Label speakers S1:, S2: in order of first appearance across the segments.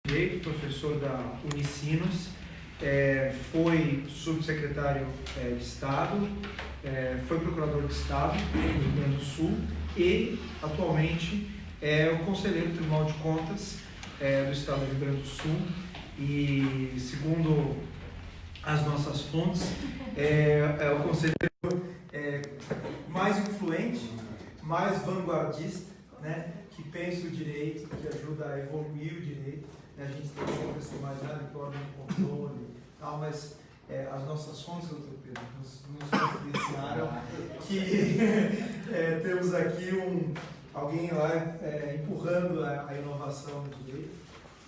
S1: Direito, professor da Unicinos, foi subsecretário de Estado, foi procurador de Estado no Rio Grande do Sul e, atualmente, é o conselheiro do Tribunal de Contas do Estado do Rio Grande do Sul e, segundo as nossas fontes, é o conselheiro mais influente, mais vanguardista, né, que pensa o direito, que ajuda a evoluir o direito. A gente tem sempre essa imagem de ordem de controle, tal, mas as nossas fontes, doutor Pedro, nos confidenciaram que temos aqui alguém lá empurrando a inovação no direito.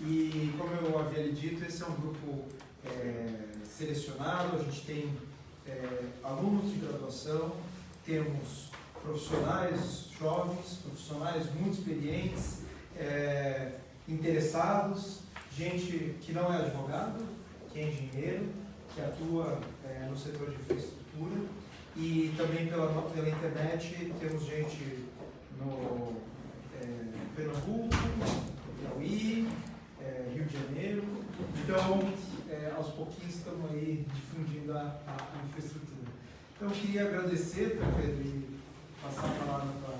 S1: E, como eu havia lhe dito, esse é um grupo selecionado. A gente tem alunos de graduação, temos profissionais jovens, profissionais muito experientes, interessados, gente que não é advogado, que é engenheiro, que atua no setor de infraestrutura, e também pela internet temos gente no Pernambuco, Piauí, Rio de Janeiro. Então, aos pouquinhos estamos aí difundindo a infraestrutura. Então, eu queria agradecer, Pedro, e passar a palavra para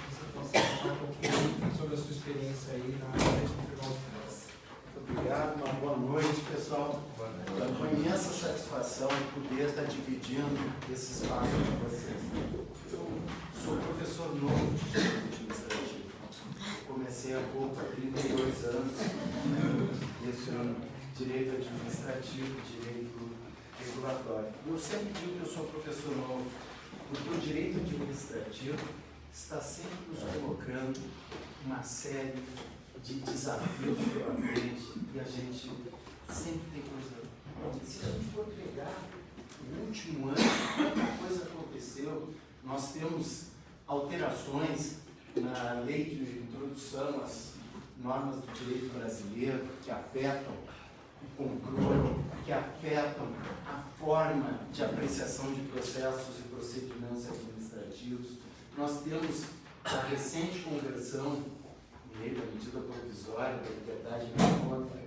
S1: você possa falar um pouquinho sobre a sua experiência aí na área de Tribunal de Contas.
S2: Muito obrigado, uma boa noite, pessoal. É com imensa satisfação poder estar dividindo esse espaço com vocês. Eu sou professor novo de Direito Administrativo. Comecei há pouco, há 32 anos, leciono Direito Administrativo, Direito Regulatório. Eu sempre digo que eu sou professor novo, porque o Direito Administrativo está sempre nos colocando uma série de desafios pela frente e a gente sempre tem coisa. Se a gente for pegar o último ano, muita coisa aconteceu. Nós temos alterações na lei de introdução às normas do direito brasileiro que afetam o controle, que afetam a forma de apreciação de processos e procedimentos administrativos. Nós temos a recente conversão lei da medida provisória da liberdade de conta,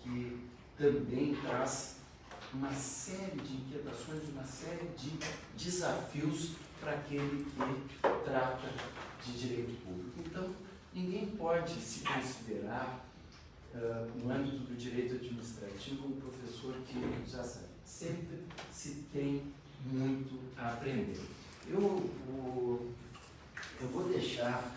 S2: que também traz uma série de inquietações, uma série de desafios para aquele que trata de direito público. Então, ninguém pode se considerar, no âmbito do direito administrativo, um professor que já sabe. Sempre se tem muito a aprender. Eu vou deixar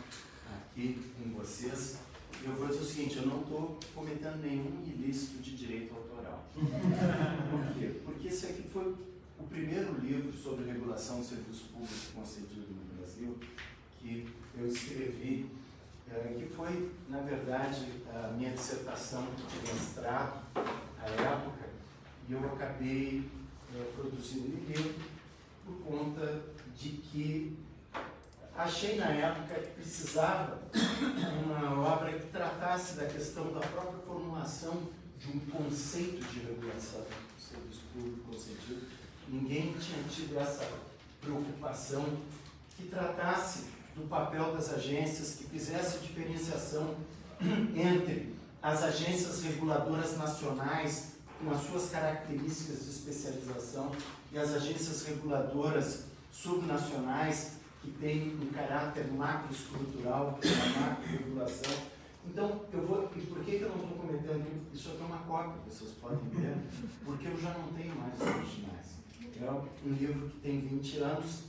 S2: aqui com vocês, eu vou dizer o seguinte: eu não estou cometendo nenhum ilícito de direito autoral. Por quê? Porque esse aqui foi o primeiro livro sobre regulação do serviço público concedido no Brasil que eu escrevi, que foi, na verdade, a minha dissertação de mestrado à época, e eu acabei produzindo um livro por conta de que achei na época que precisava uma obra que tratasse da questão da própria formulação de um conceito de regulação do serviço público concedido. Ninguém tinha tido essa preocupação, que tratasse do papel das agências, que fizesse diferenciação entre as agências reguladoras nacionais, com as suas características de especialização, e as agências reguladoras subnacionais, que tem um caráter macroestrutural, uma macro-regulação. Então, e por que eu não estou comentando isso? Aqui é uma cópia, vocês podem ver, porque eu já não tenho mais os originais. É um livro que tem 20 anos,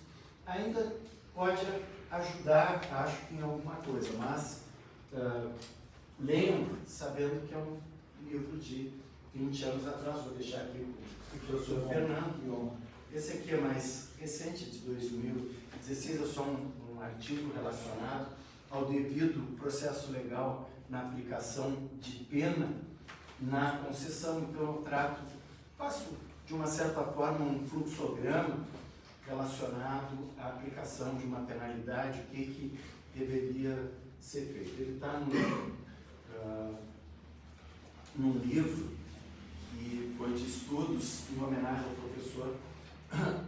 S2: ainda pode ajudar, acho que em alguma coisa, mas leiam sabendo que é um livro de 20 anos atrás. Vou deixar aqui o professor Fernando. Esse aqui é mais recente, de 2016, é só um artigo relacionado ao devido processo legal na aplicação de pena na concessão. Então eu faço de uma certa forma um fluxograma relacionado à aplicação de uma penalidade, o que deveria ser feito. Ele está num livro que foi de estudos em homenagem ao professor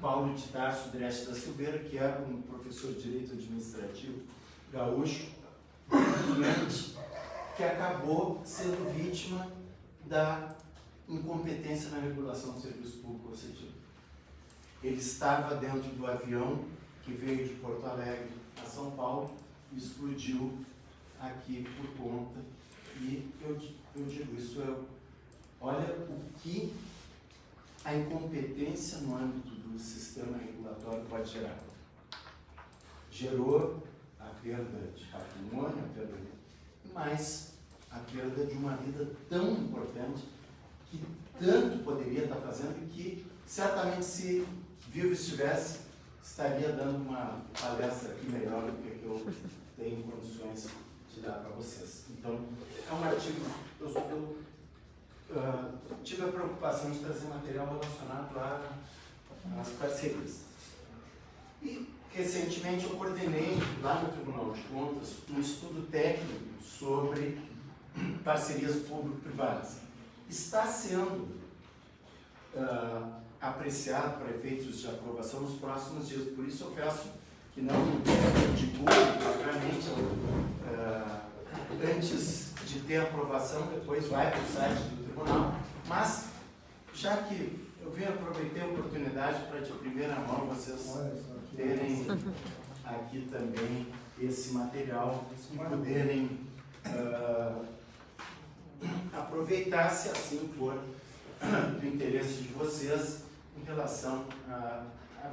S2: Paulo de Tarso Dresch da Silveira, que é um professor de Direito Administrativo gaúcho, brilhante, que acabou sendo vítima da incompetência na regulação do serviço público. Ou seja, ele estava dentro do avião que veio de Porto Alegre a São Paulo e explodiu aqui por conta. E eu digo isso, olha o que a incompetência no âmbito do sistema regulatório pode gerar. Gerou a perda de patrimônio, mas a perda de uma vida tão importante que tanto poderia estar fazendo e que certamente, se vivo estivesse, estaria dando uma palestra aqui melhor do que eu tenho condições de dar para vocês. Então, é um artigo, eu tive a preocupação de trazer material relacionado às parcerias. E, recentemente, eu coordenei, lá no Tribunal de Contas, um estudo técnico sobre parcerias público-privadas. Está sendo apreciado para efeitos de aprovação nos próximos dias. Por isso, eu peço que não divulgue propriamente antes de ter aprovação, depois vai para o site do tribunal. Mas, já que eu aproveitei a oportunidade para de primeira mão vocês terem aqui também esse material e poderem aproveitar, se assim for do interesse de vocês, em relação à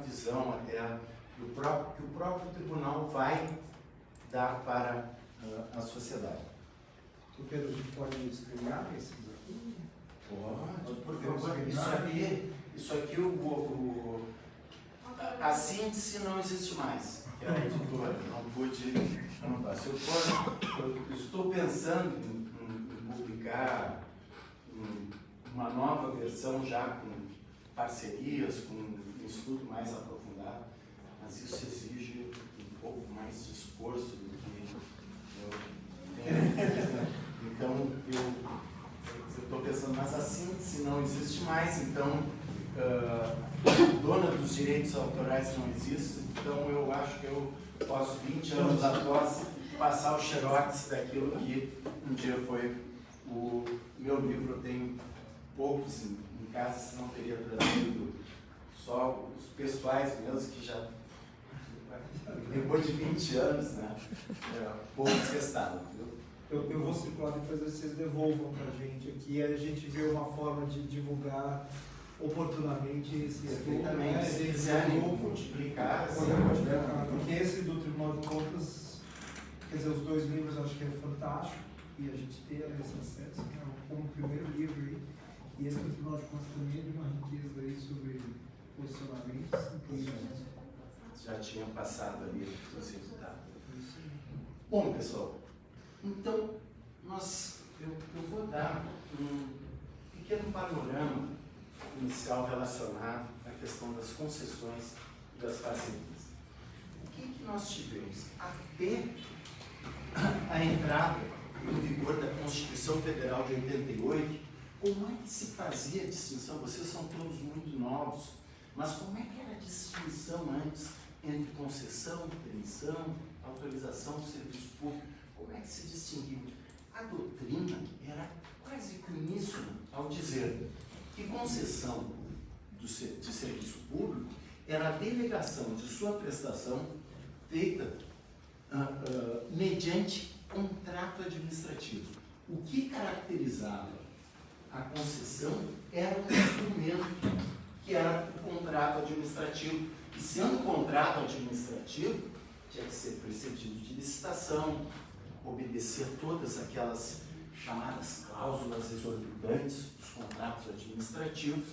S2: visão até que o próprio tribunal vai dar para a sociedade.
S1: O Pedro, a gente pode explicar esses aqui?
S2: Pode, por favor. Isso aqui a síntese não existe mais, que a editora não pude anotar. Se eu estou pensando em publicar uma nova versão já com parcerias, com um estudo mais aprofundado, mas isso exige um pouco mais de esforço do que eu tenho. Então, eu estou pensando, mas a síntese não existe mais, então, dona dos direitos autorais não existe, então eu acho que eu posso, 20 anos após, passar o xerox daquilo que um dia foi o meu livro. Eu tenho poucos em casa, senão teria trazido só os pessoais mesmo, que já, depois de 20 anos, né, poucos restaram.
S1: Eu vou circular, depois vocês devolvam para a gente aqui, a gente vê uma forma de divulgar oportunamente esse estudo, né?
S2: Se quiserem multiplicar,
S1: porque esse do Tribunal de Contas, quer dizer, os dois livros eu acho que é fantástico, e a gente ter esse acesso, né, como primeiro livro aí, e esse do Tribunal de Contas também é de uma riqueza aí sobre posicionamentos.
S2: Já tinha passado ali os resultados. Bom, pessoal, então eu vou dar um pequeno panorama inicial relacionado à questão das concessões e das parcerias. O que nós tivemos? Até a entrada em vigor da Constituição Federal de 88, como é que se fazia a distinção? Vocês são todos muito novos, mas como é que era a distinção antes entre concessão, permissão, autorização do serviço público? Como é que se distinguia? A doutrina era quase que uníssona ao dizer que concessão de serviço público era a delegação de sua prestação feita mediante contrato administrativo. O que caracterizava a concessão era um instrumento que era o contrato administrativo. E sendo um contrato administrativo, tinha que ser precedido de licitação, obedecer todas aquelas chamadas cláusulas exorbitantes dos contratos administrativos.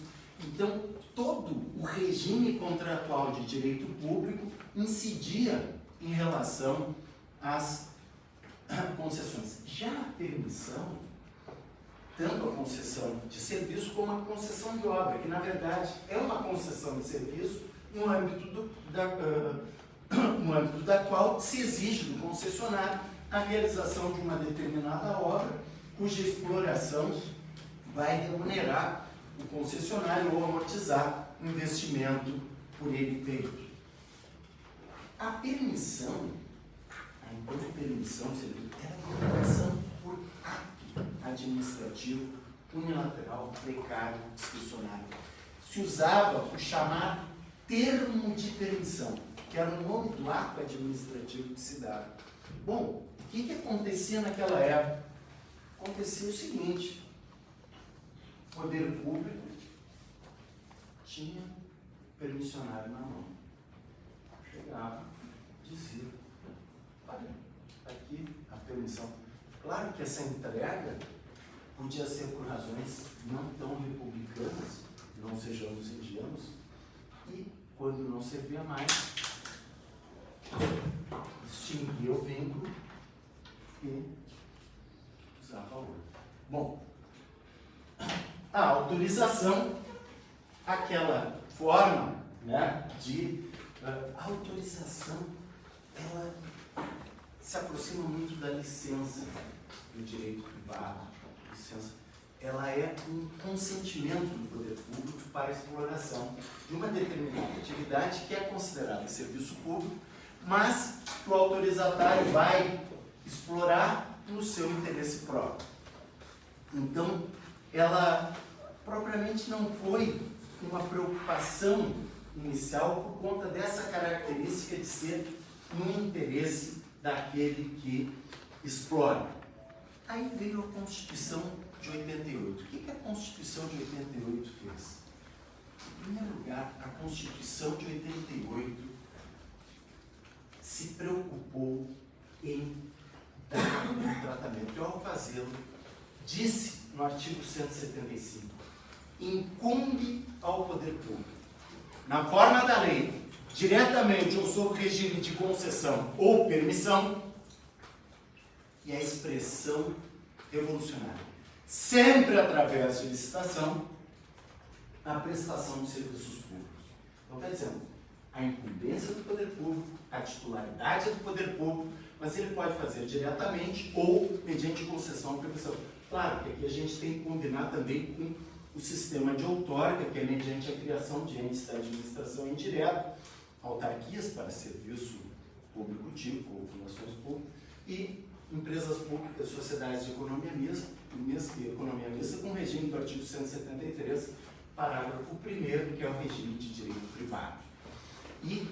S2: Então, todo o regime contratual de direito público incidia em relação às concessões. Já a permissão, tanto a concessão de serviço como a concessão de obra, que na verdade é uma concessão de serviço no âmbito da qual se exige do concessionário a realização de uma determinada obra, cuja exploração vai remunerar o concessionário ou amortizar o investimento por ele feito. A permissão, a permissão era a delegação por administrativo, unilateral, precário, discricionário. Se usava o chamado termo de permissão, que era o nome do ato administrativo que se dava. Bom, o que acontecia naquela época? Acontecia o seguinte: o poder público tinha permissionário na mão. Chegava, dizia: olha, aqui a permissão. Claro que essa entrega podia ser por razões não tão republicanas, não sejamos ingênuos, e quando não servia mais, extinguia o vínculo e usava outro. Bom, a autorização, aquela forma, né, de a autorização, ela se aproxima muito da licença do direito privado. Licença, ela é um consentimento do poder público para a exploração de uma determinada atividade que é considerada serviço público, mas que o autorizatário vai explorar no seu interesse próprio. Então, ela propriamente não foi uma preocupação inicial por conta dessa característica de ser no interesse daquele que explora. Aí veio a Constituição de 88. O que a Constituição de 88 fez? Em primeiro lugar, a Constituição de 88 se preocupou em dar um tratamento. E ao fazê-lo, disse no artigo 175, incumbe ao poder público, na forma da lei, diretamente ou sob regime de concessão ou permissão, e a expressão revolucionária, sempre através de licitação, a prestação de serviços públicos. Então está dizendo, a incumbência do poder público, a titularidade é do poder público, mas ele pode fazer diretamente ou mediante concessão ou permissão. Claro que aqui a gente tem que combinar também com o sistema de outorga, que é mediante a criação de entes da administração indireta, autarquias para serviço público típico ou fundações públicas, e empresas públicas, sociedades de economia mista, com regime do artigo 173, parágrafo 1º, que é o regime de direito privado. E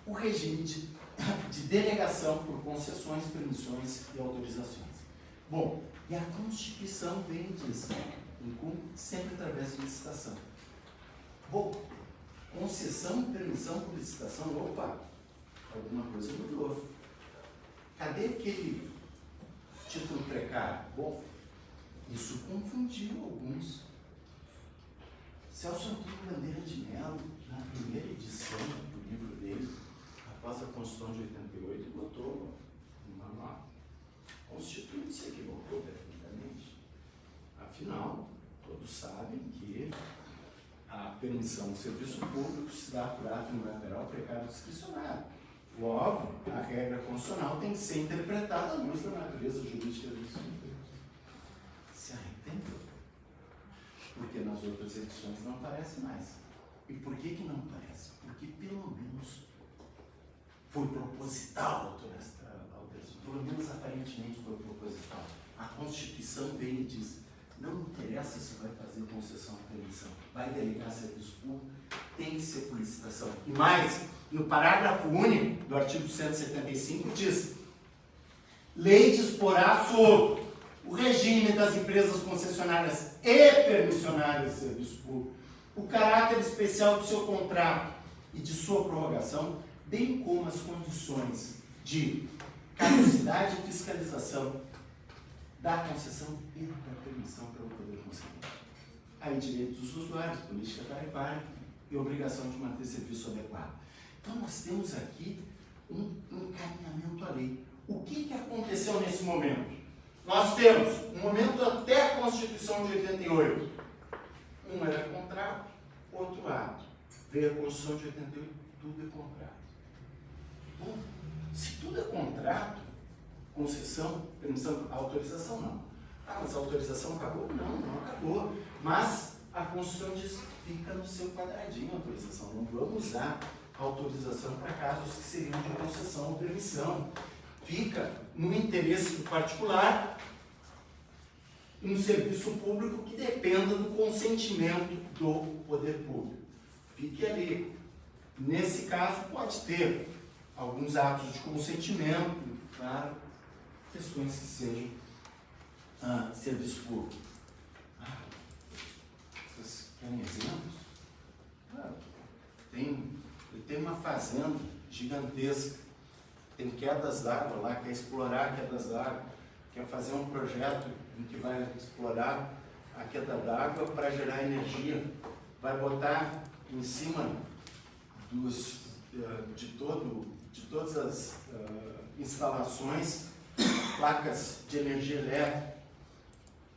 S2: o regime de denegação por concessões, permissões e autorizações. Bom, e a Constituição vem e diz, sempre através de licitação. Bom, concessão, permissão por licitação, opa, alguma coisa mudou. Cadê aquele título precário? Bom, isso confundiu alguns. Celso Antônio Bandeira de Mello, na primeira edição do livro dele, após a Constituição de 88, botou no manual. A Constituição se equivocou perfeitamente. Afinal, todos sabem que a permissão do serviço público se dá por ato unilateral, precário discricionário. Logo, a regra constitucional tem que ser interpretada à luz da natureza jurídica do Supremo. Se arrependeu. Porque nas outras edições não aparece mais. E por que não aparece? Porque pelo menos foi proposital a alteração. Pelo menos aparentemente foi proposital. A Constituição vem e diz, não interessa se vai fazer concessão ou permissão, vai delegar serviço público, tem que ser por licitação. E mais, no parágrafo único do artigo 175 diz, lei disporá sobre o regime das empresas concessionárias e permissionárias de serviço público, o caráter especial do seu contrato e de sua prorrogação, bem como as condições de caducidade e fiscalização da concessão e da permissão pelo poder concedente. Aí, direitos dos usuários, política tarifária e obrigação de manter serviço adequado. Então, nós temos aqui um encaminhamento à lei. O que aconteceu nesse momento? Nós temos um momento até a Constituição de 88. Um era contrato, outro ato. Veio a Constituição de 88, tudo é contrato. Bom, se tudo é contrato, concessão, permissão, autorização não. Ah, mas a autorização acabou? Não acabou. Mas a Constituição diz, fica no seu quadradinho a autorização. Não vamos usar a autorização para casos que seriam de concessão ou permissão. Fica no interesse do particular um serviço público que dependa do consentimento do poder público. Fique ali. Nesse caso, pode ter alguns atos de consentimento, claro, questões que sejam serviço público. Vocês querem exemplos? Tem uma fazenda gigantesca, tem quedas d'água lá, quer explorar quedas d'água, quer fazer um projeto em que vai explorar a queda d'água para gerar energia, vai botar em cima de todas as instalações placas de energia elétrica,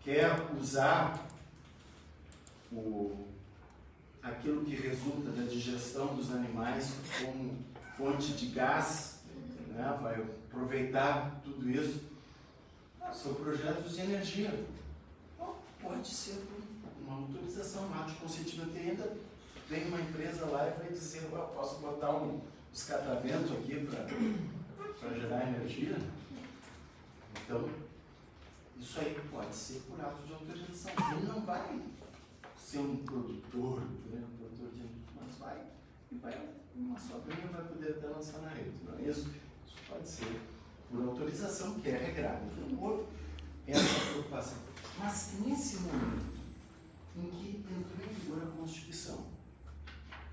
S2: quer usar aquilo que resulta da digestão dos animais como fonte de gás, né? Vai aproveitar tudo isso. São projetos de energia. Pode ser uma autorização, um ato de consentimento. E ainda vem uma empresa lá e vai dizer: eu posso botar uns cataventos aqui para gerar energia. Então, isso aí pode ser por ato de autorização. Ele não vai ser um produtor, né? Mas vai, e vai, uma sobrinha vai poder até lançar na rede, não é isso? Isso pode ser por autorização, que é regrado. Então, essa preocupação. Mas nesse momento em que entrou em vigor a Constituição,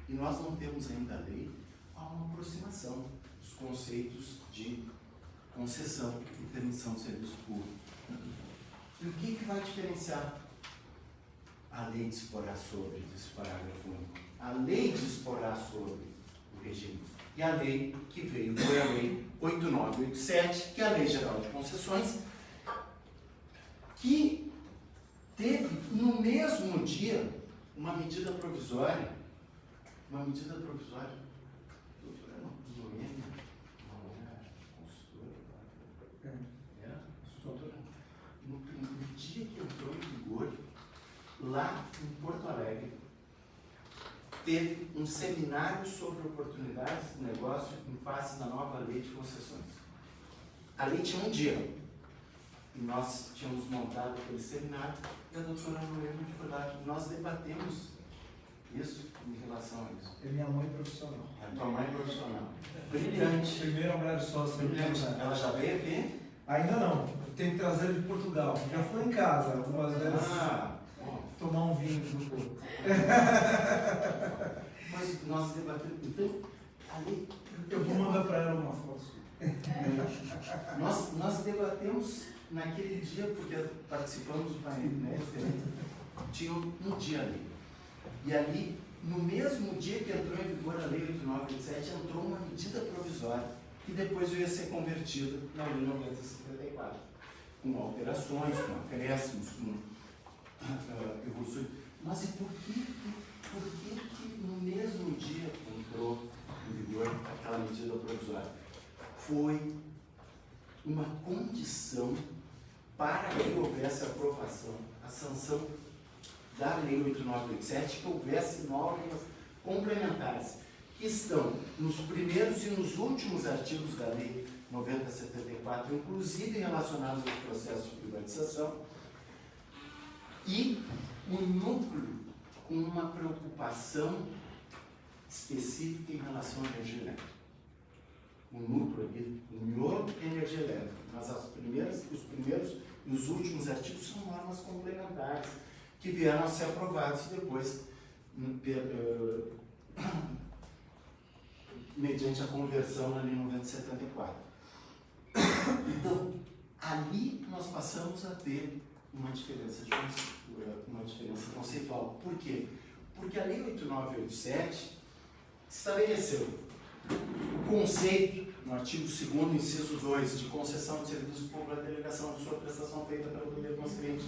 S2: e nós não temos ainda a lei, há uma aproximação dos conceitos de concessão e permissão de serviço público. E o que vai diferenciar a lei de esporar sobre, desse parágrafo único? A lei de esporar sobre o regime. E a lei que veio foi a lei 8987, que é a Lei Geral de Concessões, que teve no mesmo dia uma medida provisória, doutora Noêmia, consultora, no dia que entrou em vigor, lá em Porto Alegre, teve um seminário sobre oportunidades de negócio em face da nova lei de concessões. A lei tinha um dia, e nós tínhamos montado aquele seminário, e a doutora Noêmia foi lá, nós debatemos isso em relação a isso.
S1: É minha mãe profissional.
S2: É tua mãe profissional. Brilhante.
S1: Primeira mulher sócia.
S2: Brilhante. Ela já veio aqui?
S1: Ainda não. Eu tenho que trazer ela de Portugal. Já foi em casa algumas vezes. Tomar um vinho no corpo.
S2: Mas nós debatemos. Então, ali.
S1: Eu vou mandar para ela uma foto.
S2: Nós debatemos naquele dia, porque participamos do painel, né? Tinha um dia ali. E ali, no mesmo dia que entrou em vigor a Lei 8987, entrou uma medida provisória, que depois ia ser convertida na Lei 9054, com alterações, com acréscimos, com evoluções. Mas e por que no mesmo dia entrou em vigor aquela medida provisória? Foi uma condição para que houvesse aprovação, a sanção da Lei 8987, que houvesse normas complementares, que estão nos primeiros e nos últimos artigos da Lei 9074, inclusive relacionados aos processos de privatização, e um núcleo com uma preocupação específica em relação à energia elétrica. O núcleo ali, o miolo é energia elétrica, mas os primeiros e os últimos artigos são normas complementares, que vieram a ser aprovados depois, mediante a conversão na Lei 9074. Então, ali nós passamos a ter uma diferença conceitual. Por quê? Porque a Lei 8987 estabeleceu o conceito, no artigo 2º, inciso 2, de concessão de serviço público à delegação de sua prestação feita pelo poder concedente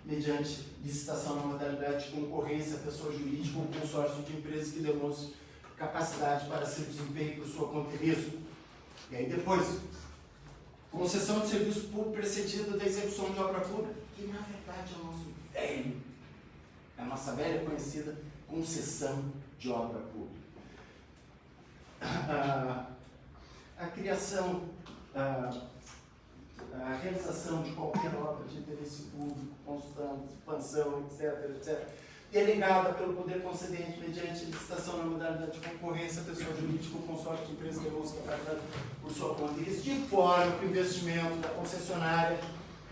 S2: mediante licitação na modalidade de concorrência, pessoa jurídica ou consórcio de empresas que demonstre capacidade para seu desempenho por sua conta e risco. E aí depois, concessão de serviço público precedida da execução de obra pública, que na verdade é a nossa velha conhecida concessão de obra pública. A criação a realização de qualquer obra de interesse público, construção, expansão, etc., delegada pelo poder concedente mediante licitação na modalidade de concorrência, pessoa jurídica ou consórcio de empresa demonstra capacidade por sua conta e risco, de forma que o investimento da concessionária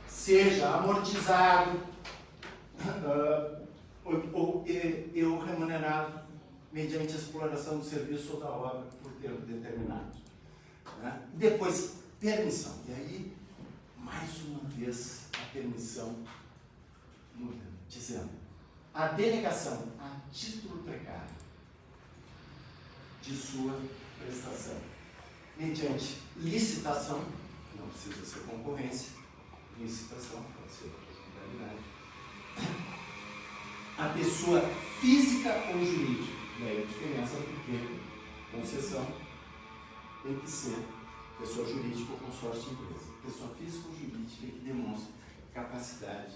S2: seja amortizado ou remunerado mediante a exploração do serviço ou da obra por tempo determinado. Né? Depois, permissão. E aí, mais uma vez, a permissão muda, dizendo a denegação a título precário de sua prestação mediante licitação, não precisa ser concorrência, licitação, pode ser oportunidade, a pessoa física ou jurídica. E aí a diferença porque concessão tem que ser pessoa jurídica ou consórcio de empresa. Pessoa física ou jurídica que demonstra capacidade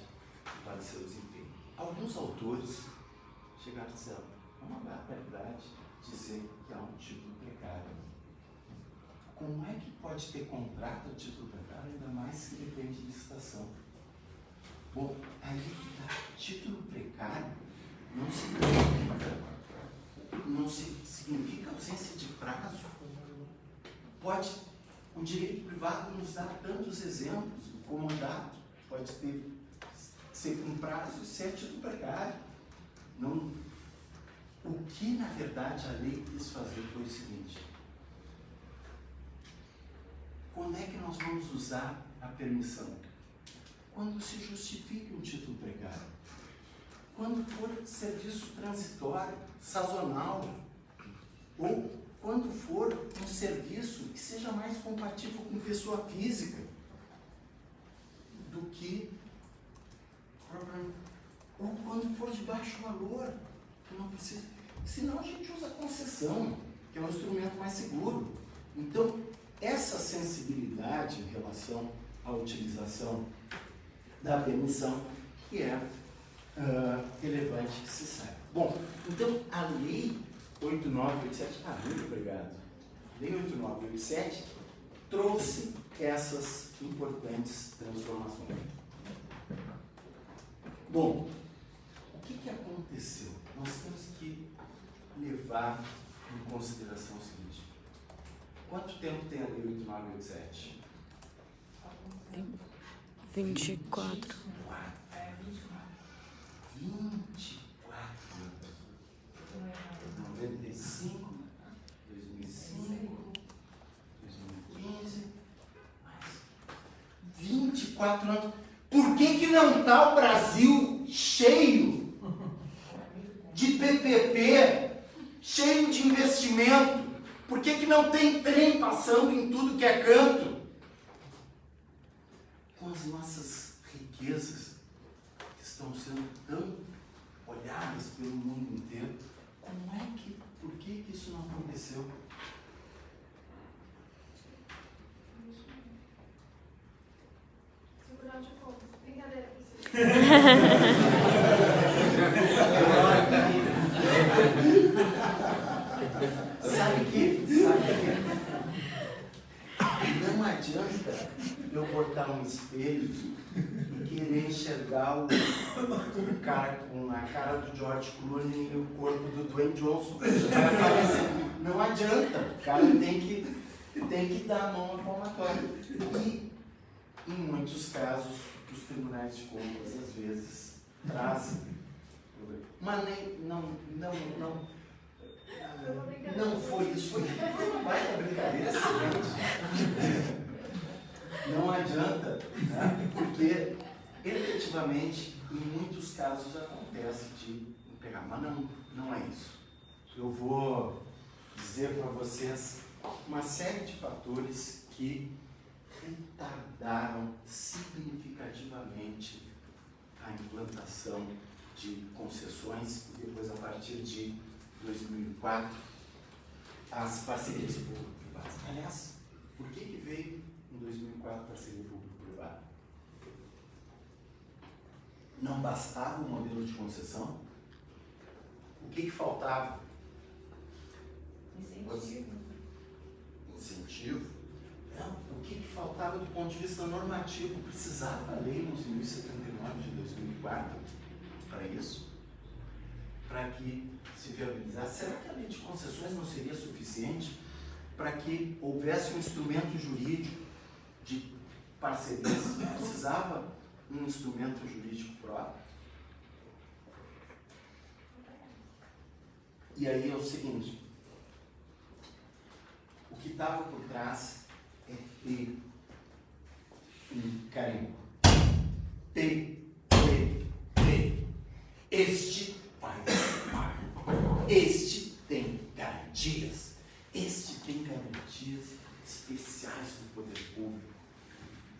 S2: para seu desempenho. Alguns autores chegaram a dizer, é uma barbaridade dizer que há um título precário. Como é que pode ter contrato a título precário, ainda mais que depende de licitação? Bom, aí título precário não significa ausência de prazo. Pode, um direito privado nos dá tantos exemplos, o comandato pode ser com prazo e ser título precário. Não, o que, na verdade, a lei quis fazer foi o seguinte: quando é que nós vamos usar a permissão? Quando se justifique um título precário. Quando for serviço transitório, sazonal, ou quando for um serviço que seja mais compatível com pessoa física do que ou quando for de baixo valor, que não precisa. Senão a gente usa a concessão, que é um instrumento mais seguro. Então, essa sensibilidade em relação à utilização da permissão, que é relevante que se saiba. Bom, então a lei 8987, muito obrigado. Lei 8987 trouxe essas importantes transformações. Bom, o que aconteceu? Nós temos que levar em consideração o seguinte: quanto tempo tem a Lei 8987?
S3: 24.
S2: 95, 2005, 2015, mais 24 anos. Por que não está o Brasil cheio de PPP, cheio de investimento? Por que não tem trem passando em tudo que é canto? Com as nossas riquezas que estão sendo tão olhadas pelo mundo inteiro, por que isso não aconteceu?
S4: Tribunal de Contas. Brincadeira,
S2: Sabe que não adianta eu botar um espelho e querer enxergar o cara com a cara do George Clooney e o corpo do Dwayne Johnson. Não adianta, o cara tem que dar a mão à palmatória. E, em muitos casos, os tribunais de contas, às vezes, trazem. Mas não foi isso, foi uma baita brincadeira excelente. Não adianta, né? Porque efetivamente, em muitos casos acontece de pegar, mas não é isso. Eu vou dizer para vocês uma série de fatores que retardaram significativamente a implantação de concessões e depois, a partir de 2004, as parcerias público-privadas. Aliás, por que veio em 2004 parceria público-privada? Não bastava o modelo de concessão? O que faltava?
S4: Incentivo.
S2: Incentivo? Não, o que faltava do ponto de vista normativo? Precisava a Lei 11.079 de 2004 para isso? Para que se viabilizasse? Será que a Lei de Concessões não seria suficiente para que houvesse um instrumento jurídico de parcerias? Precisava um instrumento jurídico próprio? E aí é o seguinte, o que estava por trás é ter um carimbo. TPP. Este vai participar. Este tem garantias. Este tem garantias especiais do poder público.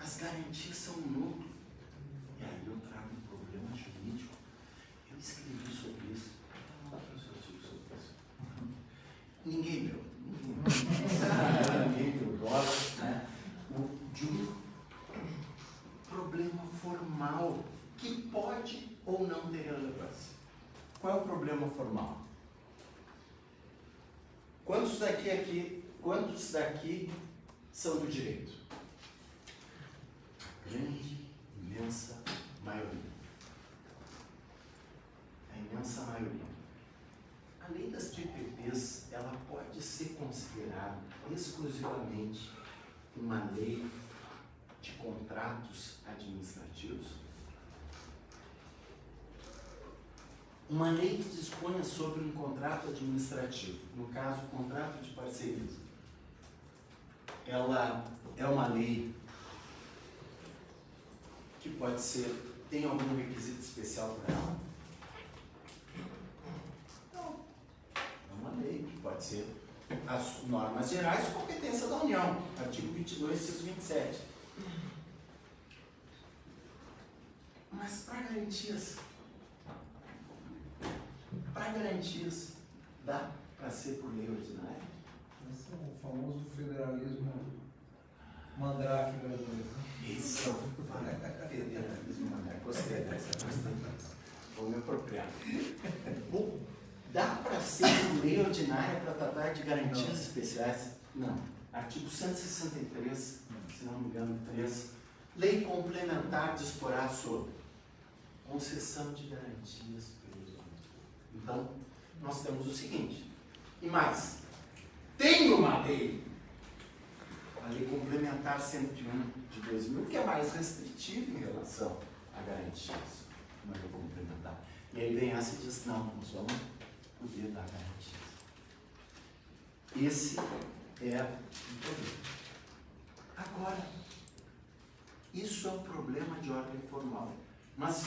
S2: As garantias são núcleo. E aí eu trago um problema jurídico. Eu escrevi sobre isso. Ninguém meu. Ninguém meu dólar, né? De um problema formal que pode ou não ter relevância. Qual é o problema formal? Quantos daqui são do direito? Grande, imensa maioria. A imensa maioria. A lei das TPPs, ela pode ser considerada exclusivamente uma lei de contratos administrativos? Uma lei que disponha sobre um contrato administrativo, no caso, contrato de parcerias, ela é uma lei que pode ser, tem algum requisito especial para ela? Não. É uma lei que pode ser as normas gerais de competência da União, artigo 22, inciso 27. Mas para garantias, dá para ser por lei ordinária?
S1: Esse é o famoso federalismo mandrake brasileiro.
S2: Isso, federalismo mandrake. Gostei dessa, vou me apropriar. Dá para ser por lei ordinária para tratar de garantias especiais? Não. Artigo 163, se não me engano, 3. Lei complementar disporá sobre concessão de garantias pelos homens. Então, nós temos o seguinte, e mais, tem uma lei, a Lei Complementar 101 de 2000, que é mais restritiva em relação a garantias, uma lei complementar. E aí vem essa e diz, não, nós vamos poder dar garantias. Esse é o problema. Agora, isso é um problema de ordem formal. Mas,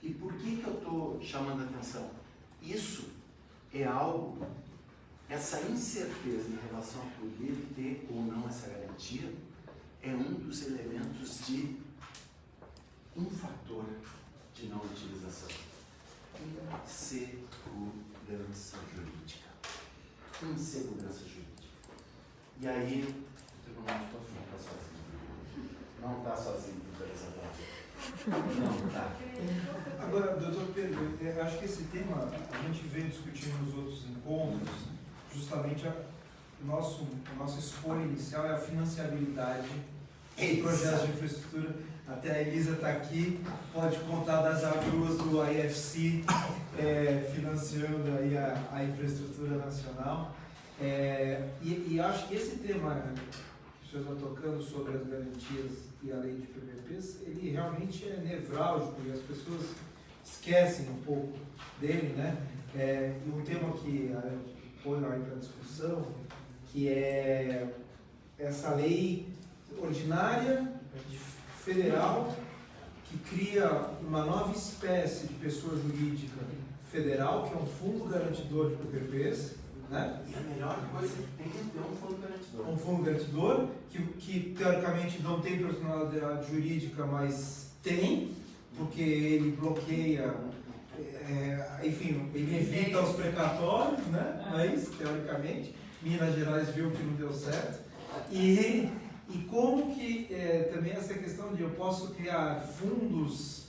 S2: e por que eu estou chamando a atenção? Isso é algo, essa incerteza em relação a poder ter ou não essa garantia, é um dos elementos de um fator de não utilização. Insegurança jurídica. Insegurança jurídica. E aí, o Tribunal de Contas não está sozinho. Não está sozinho, não está.
S1: Agora, doutor Pedro, eu acho que esse tema a gente vem discutindo nos outros encontros, justamente a nossa escolha inicial é a financiabilidade dos projetos de infraestrutura. Até a Elisa está aqui, pode contar das agruas do IFC financiando aí a infraestrutura nacional. E acho que esse tema que o senhor está tocando sobre as garantias e a lei de PPPs, ele realmente é nevrálgico e as pessoas esquecem um pouco dele, né? E um tema que põe aí para discussão, que é essa lei ordinária federal que cria uma nova espécie de pessoa jurídica federal, que é um fundo garantidor de PPPs, né?
S2: E a melhor coisa que tem é ter um fundo garantidor.
S1: Um fundo garantidor, que teoricamente não tem personalidade jurídica, mas tem, porque ele bloqueia, enfim, ele evita os precatórios, né? Mas, teoricamente, Minas Gerais viu que não deu certo. E como que também essa questão de eu posso criar fundos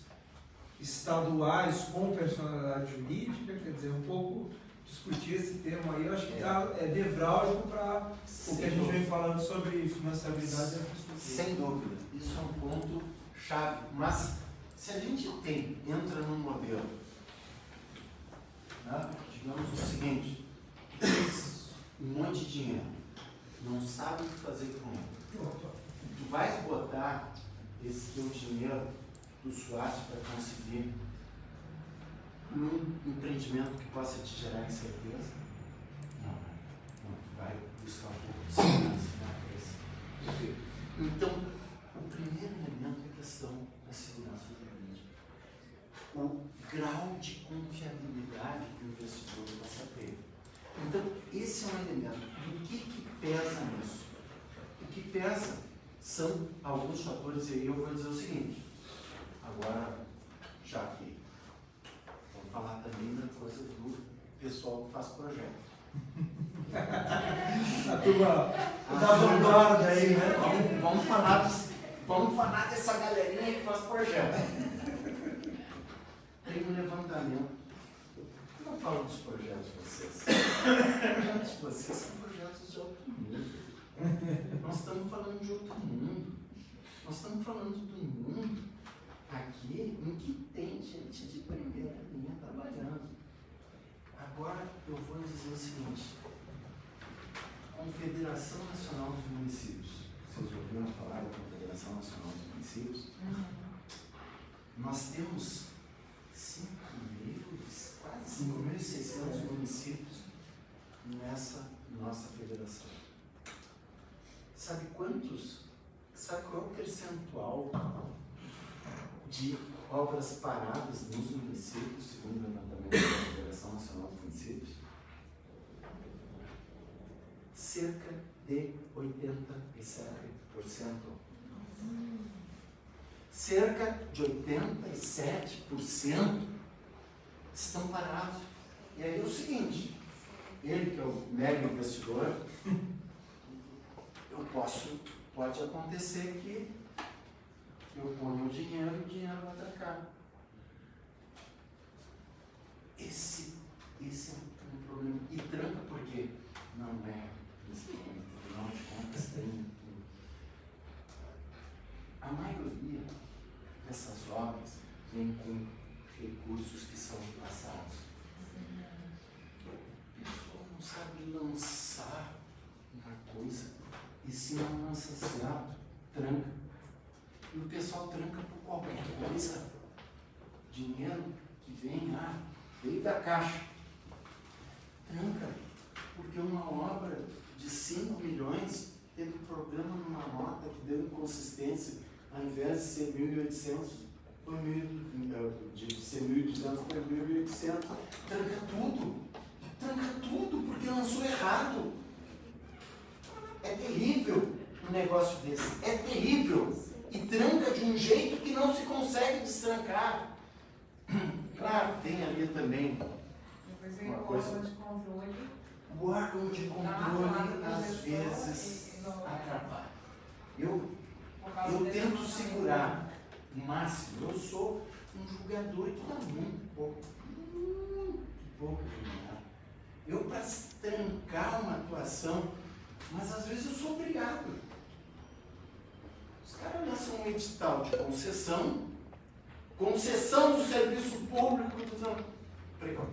S1: estaduais com personalidade jurídica, quer dizer, um pouco discutir esse tema aí. Eu acho que é nevrálgico para o que a gente vem falando sobre financiabilidade da infraestrutura.
S2: Sem dúvida, isso é um ponto chave. Mas se a gente entra num modelo, né, digamos o seguinte, um monte de dinheiro, não sabe o que fazer com ele. Tu vais botar esse teu dinheiro do SWAT para conseguir num empreendimento que possa te gerar incerteza? Não, tu vai buscar um pouco de segurança na cabeça. Então, o primeiro elemento é a questão da segurança jurídica. O grau de confiabilidade que o investidor passa a ter. Então, esse é um elemento. E o que pesa nisso? O que pesa são alguns fatores, e aí eu vou dizer o seguinte, agora, já que vamos falar também da coisa do pessoal que faz projeto.
S1: A turma da vanguarda aí, né?
S2: Vamos falar dessa galerinha que faz projeto. Tem um levantamento. Eu não falo dos projetos de vocês. Os projetos de vocês são projetos de outro nível. Nós estamos falando de outro mundo. Nós estamos falando do mundo aqui em que tem gente de primeira linha trabalhando. Agora eu vou dizer o seguinte: Confederação Nacional dos Municípios. Vocês já ouviram falar da Confederação Nacional dos Municípios? Nós temos 5.000, quase 5.600 municípios nessa nossa federação. Sabe qual é o percentual de obras paradas nos municípios, segundo o levantamento da Confederação Nacional dos Municípios? Cerca de 87%. Cerca de 87% estão parados. E aí é o seguinte, ele que é o mega investidor, pode acontecer que eu ponho o dinheiro e o dinheiro vai para cá. Esse é um problema. E tranca por quê? Não é. Afinal de contas, tem. A maioria dessas obras vem com recursos que são passados. O pessoal não sabe lançar uma coisa, e se não lança certo, tranca. E o pessoal tranca por qualquer coisa. Dinheiro que vem, veio da caixa. Tranca, porque uma obra de 5 milhões teve um problema numa nota que deu inconsistência, ao invés de ser 1.800, foi de ser 1.200, foi 1.800. Tranca tudo, porque lançou errado. É terrível um negócio desse, é terrível. E tranca de um jeito que não se consegue destrancar. Claro, tem ali também uma coisa. O órgão de controle às vezes atrapalha. Eu tento segurar o máximo. Eu sou um julgador que dá muito pouco dinheiro. Eu, para trancar uma atuação, mas às vezes eu sou obrigado. Os caras lançam um edital de concessão do serviço público, dizendo, pregão.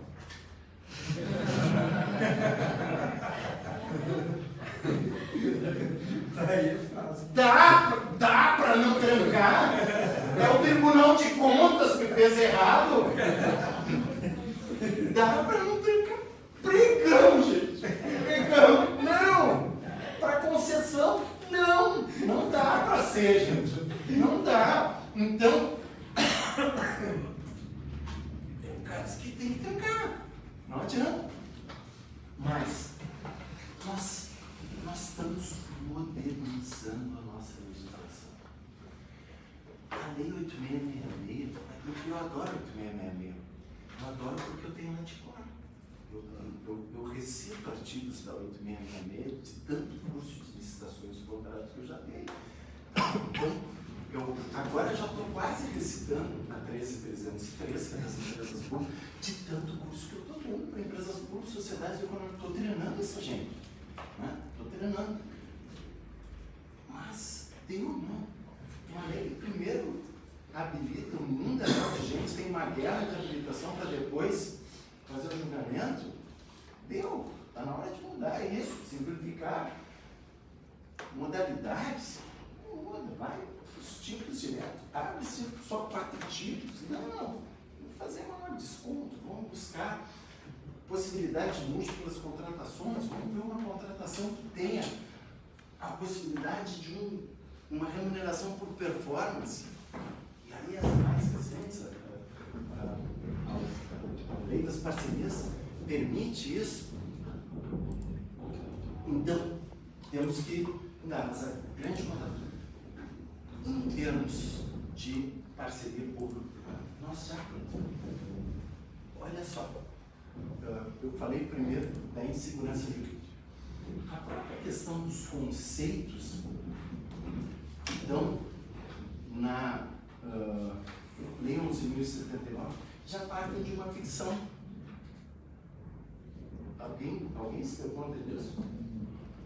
S2: Dá para não trancar? É o Tribunal de Contas que fez errado? Dá para não trancar? Pregão, gente! Pregão! Não! Para concessão, não dá para ser, gente. Não dá. Então, tem caras que tem que trancar. Não adianta. Mas nós estamos modernizando a nossa legislação. A Lei 8666, eu adoro 8666. Eu adoro porque eu tenho anticorpo. Eu recito artigos da 8666 de tanto curso de licitações e contratos que eu já dei. Então, agora já estou quase recitando a 13303, que é das empresas públicas, de tanto curso que eu estou dando para empresas públicas. por sociedades econômicas. Estou treinando essa gente. Estou treinando. Mas deu, não. Uma lei que primeiro habilita um mundo de gente, tem uma guerra de habilitação para depois fazer o julgamento. Deu. Está na hora de mudar isso, simplificar modalidades. Não muda, vai os tipos direto. Abre-se só 4 tipos. Não. Vamos fazer maior desconto, vamos buscar possibilidade de múltiplas contratações, vamos ver uma contratação que tenha a possibilidade de uma remuneração por performance. E aí as mais recentes, a lei das parcerias permite isso. Então, temos que dar essa grande contratação. Em termos de parceria pública-privada, nós já temos. Olha só, eu falei primeiro da insegurança jurídica. A própria questão dos conceitos, então, na Lei 11.079, já partem de uma ficção. Alguém se deu conta disso?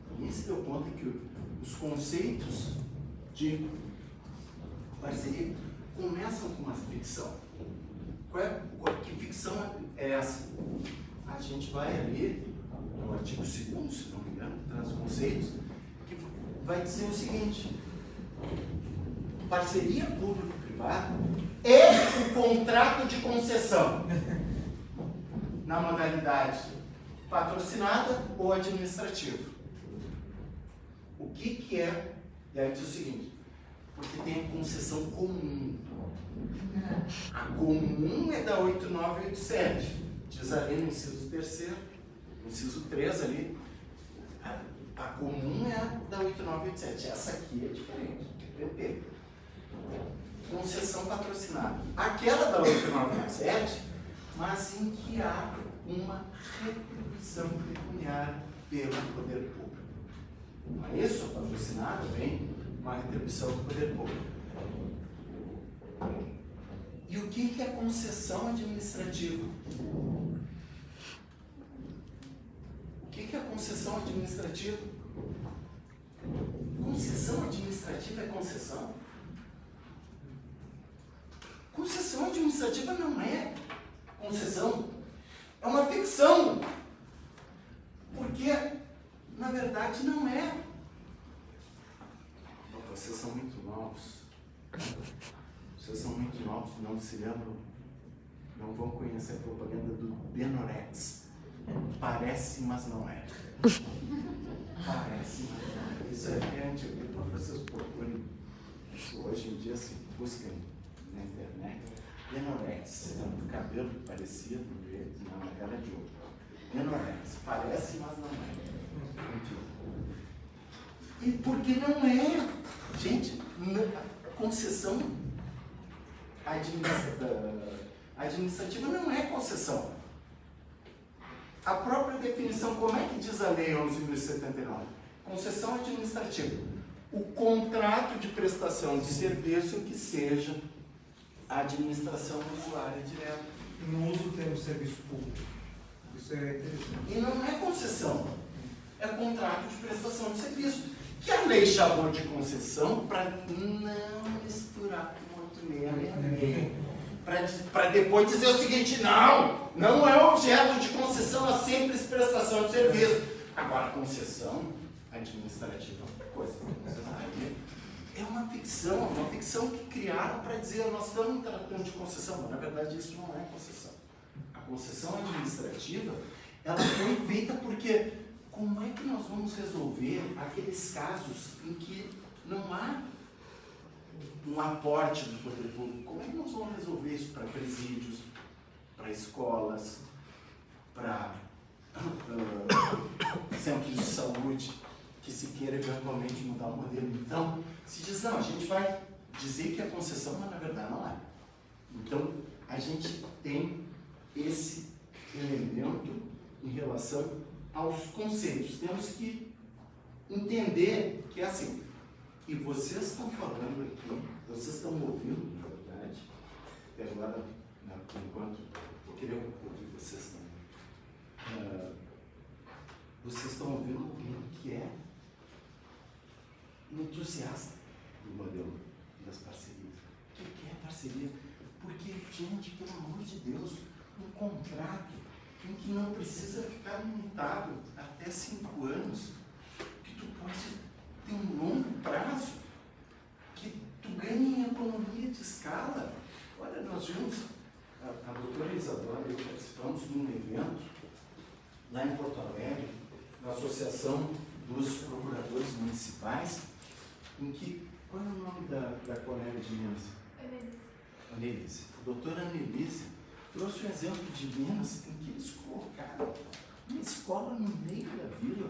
S2: Alguém se deu conta que os conceitos de parceria começam com uma ficção? Que ficção é essa? A gente vai ali no artigo 2º, se não me engano, traz conceitos, que vai dizer o seguinte: parceria público-privada é o contrato de concessão na modalidade patrocinada ou administrativa. O que é? E aí diz o seguinte: porque tem a concessão comum. A comum é da 8987. Diz ali no inciso 3º, no inciso 3 ali, a comum é a da 8987. Essa aqui é diferente, é PP. Concessão patrocinada. Aquela da 8987, mas em que há uma retribuição pecuniária pelo poder público. Não é isso? Patrocinado vem uma retribuição do poder público. E o que é concessão administrativa? O que é concessão administrativa? Concessão administrativa é concessão? Concessão administrativa não é concessão, é uma ficção. Porque, na verdade, não é. Vocês são muito novos. Vocês são muito novos, não se lembram, não vão conhecer a propaganda do Benorex. Parece, mas não é. Parece, mas não é. Isso é antigo, para vocês procurem. Hoje em dia se buscam na internet. Benorex, cabelo parecido, do jeito, não, era de outro. Benorex, parece, mas não é. E porque não é? Gente, concessão administrativa não é concessão. A própria definição, como é que diz a Lei 11.079? Concessão administrativa. O contrato de prestação de serviço que seja a administração usuária direta.
S1: Não usa o termo serviço público. Isso é interessante.
S2: E não é concessão. É contrato de prestação de serviço. Que a lei chamou de concessão para não misturar com 8666. Para depois dizer o seguinte: não é objeto de concessão a simples prestação de serviço. Agora, concessão administrativa é outra coisa. É uma ficção que criaram para dizer nós estamos tratando de concessão, mas na verdade isso não é concessão. A concessão administrativa, ela foi feita porque como é que nós vamos resolver aqueles casos em que não há um aporte do poder público? Como é que nós vamos resolver isso para presídios, para escolas, para centros de saúde, que se queira eventualmente mudar o modelo? Então, se diz, não, a gente vai dizer que é concessão, mas na verdade não é. Então, a gente tem esse elemento em relação aos conceitos. Temos que entender que é assim. E vocês estão falando aqui, vocês estão ouvindo, na verdade, e agora, por enquanto, eu queria ouvir vocês também. vocês estão ouvindo alguém que é um entusiasta do modelo das parcerias. O que é parceria? Porque, gente, pelo amor de Deus, um contrato em que não precisa ficar limitado até 5 anos, que tu pode ter um longo prazo, que tu ganha em economia de escala. Olha, nós vimos, a doutora Isadora e eu participamos de um evento lá em Porto Alegre, na Associação dos Procuradores Municipais, em que, qual é o nome da colega de Minas? Anelise. A doutora Anelise trouxe um exemplo de Minas em que eles colocaram uma escola no meio da vila,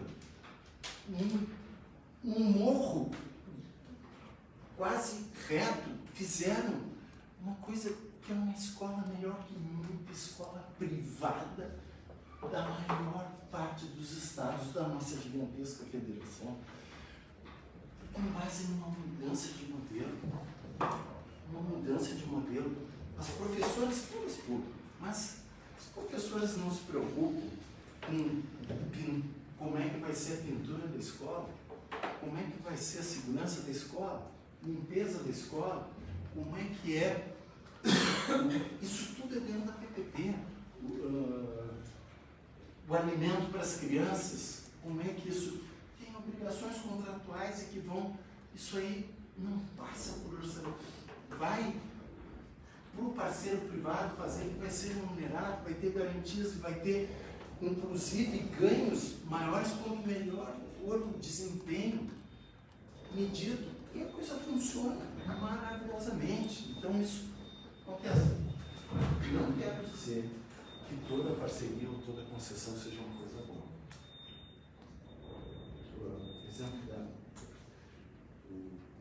S2: um morro quase reto, fizeram uma coisa que é uma escola melhor que muita escola privada da maior parte dos estados da nossa gigantesca federação, com base numa mudança de modelo. Uma mudança de modelo. As professoras, mas as professoras não se preocupam com como é que vai ser a pintura da escola, como é que vai ser a segurança da escola, limpeza da escola, como é que é. Isso tudo é dentro da PPP. O alimento para as crianças, como é que isso tem obrigações contratuais e que vão. Isso aí não passa por orçamento. Vai para o parceiro privado fazer, que vai ser remunerado, vai ter garantias, vai ter, inclusive, ganhos maiores quanto melhor for o desempenho medido. E a coisa funciona maravilhosamente. Então, isso acontece. Não quero dizer que toda parceria ou toda concessão seja uma coisa boa. Por exemplo, o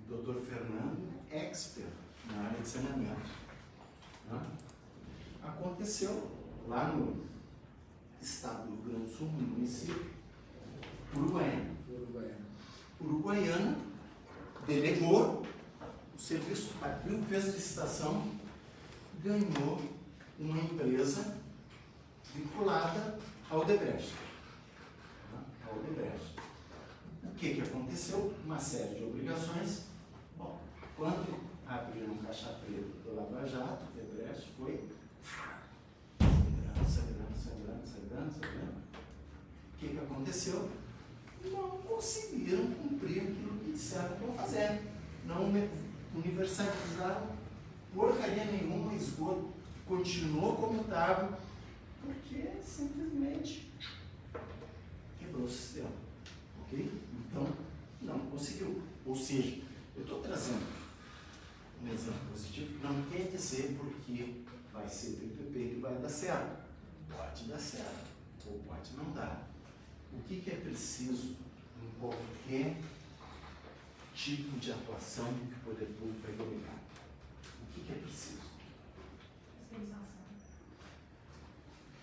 S2: Dr. Fernando, expert na área de saneamento. Aconteceu lá no estado do Rio Grande do Sul, no município, Uruguaiana, delegou o serviço, abriu, fez licitação, ganhou uma empresa vinculada ao Odebrecht. O que aconteceu? Uma série de obrigações. Bom, quando abriram um caixa preto do Lava Jato, o Odebrecht foi sangrando. O que aconteceu? Não conseguiram cumprir aquilo que disseram que vão fazer. Não universalizaram porcaria nenhuma, esgoto continuou como estava, porque simplesmente quebrou o sistema. Ok? Então, não conseguiu. Ou seja, eu estou trazendo um exemplo positivo, não quer dizer porque vai ser PPP que vai dar certo. Pode dar certo, ou pode não dar. O que é preciso em qualquer tipo de atuação que o poder público vai dominar? O que é preciso?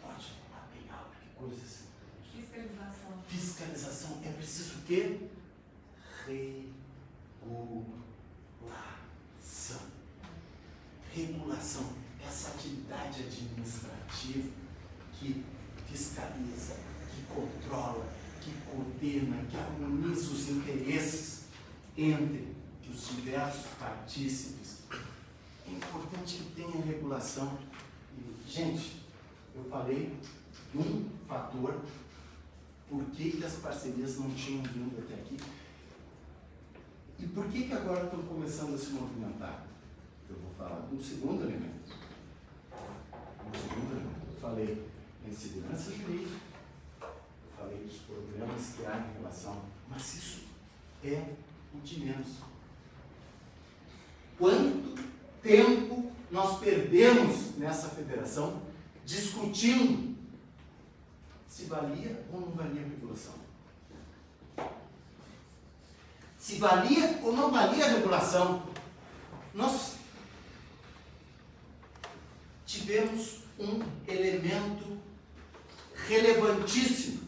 S2: Pode falar bem alto, que coisa assim. Fiscalização. É preciso o quê? Regulação. Essa atividade administrativa que fiscaliza, que controla, que coordena, que harmoniza os interesses entre os diversos partícipes. É importante que tenha regulação. E, gente, eu falei de um fator, por que as parcerias não tinham vindo até aqui. E por que agora estão começando a se movimentar? Eu vou falar de um segundo elemento. Eu falei em segurança jurídica, eu falei dos problemas que há em relação, mas isso é o de menos. Quanto tempo nós perdemos nessa federação discutindo se valia ou não valia a regulação? Se valia ou não valia a regulação? Nós tivemos um elemento relevantíssimo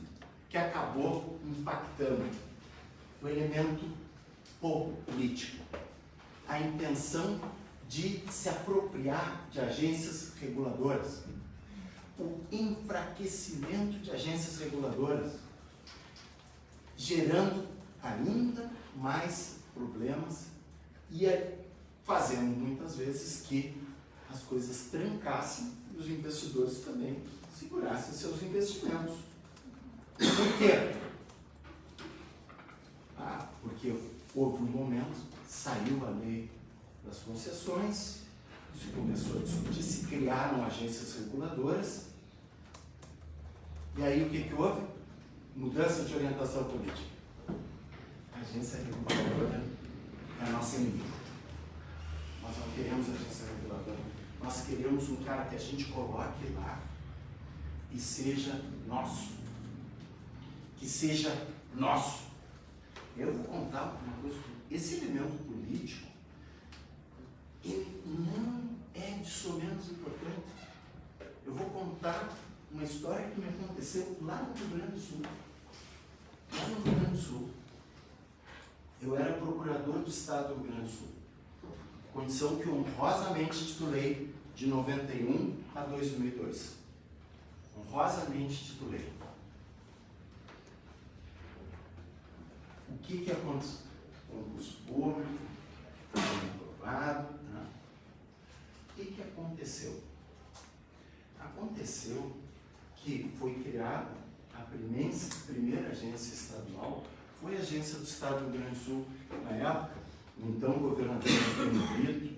S2: que acabou impactando, o elemento político, a intenção de se apropriar de agências reguladoras, o enfraquecimento de agências reguladoras, gerando ainda mais problemas e fazendo muitas vezes que as coisas trancassem e os investidores também segurassem seus investimentos. Por quê? Porque houve um momento, saiu a lei das concessões, se começou a discutir, se criaram agências reguladoras, e aí o que houve? Mudança de orientação política. A agência reguladora é a nossa inimiga. Nós não queremos agência reguladora. Nós queremos um cara que a gente coloque lá e seja nosso. Que seja nosso. Eu vou contar uma coisa. Esse elemento político, ele não é de somenos importante. Eu vou contar uma história que me aconteceu lá no Rio Grande do Sul. Lá no Rio Grande do Sul. Eu era procurador do Estado do Rio Grande do Sul. Condição que honrosamente titulei de 91 a 2002. Honrosamente titulei. O que aconteceu? Concurso público, foi aprovado. Né? O que aconteceu? Aconteceu que foi criada a primeira agência estadual, foi a agência do Estado do Rio Grande do Sul, na época, então o governador Antônio Brito,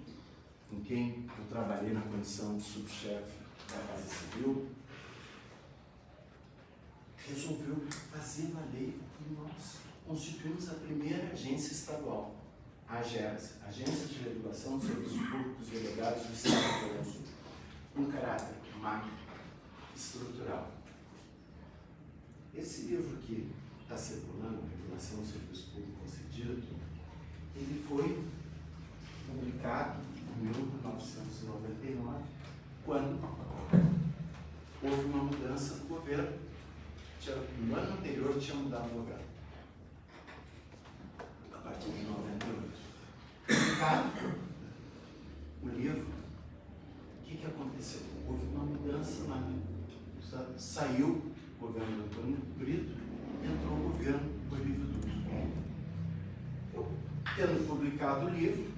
S2: com quem eu trabalhei na condição de subchefe da Casa Civil, resolveu fazer valer e nós constituímos a primeira agência estadual, a AGERS, Agência de Regulação dos Serviços Públicos Delegados do Estado do Rio Grande do Sul, com caráter macro, estrutural. Esse livro que está circulando, Regulação do Serviço Público Concedido, ele foi publicado em 1999, quando houve uma mudança do governo. No ano anterior tinha mudado o governo. A partir de 98. Publicado o livro, o que aconteceu? Houve uma mudança lá. Saiu o governo do Antônio Brito e entrou o governo do Olívio Dutra. Eu, tendo publicado o livro,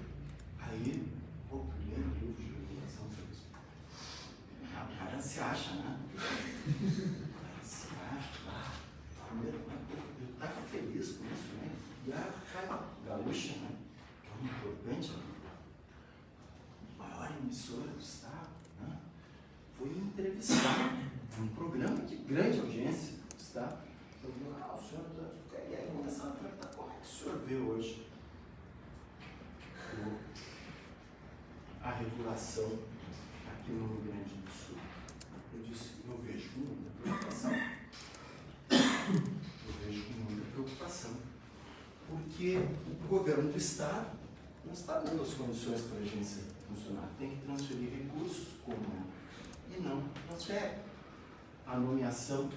S2: aí, o primeiro livro de regulação do serviço. O cara se acha, né? Eu estava feliz com isso, né? E a Rádio Gaúcha, né? Que é uma importante, a maior emissora do Estado, né? Foi entrevistar um programa de grande audiência do Estado. Eu falei, o senhor está... E aí começaram a perguntar, como é que o senhor vê hoje a regulação aqui no Rio Grande do Sul? Eu disse, eu vejo com muita preocupação. Eu vejo com muita preocupação, porque o governo do Estado não está dando as condições para a agência funcionar. Tem que transferir recursos como e não transfere. A nomeação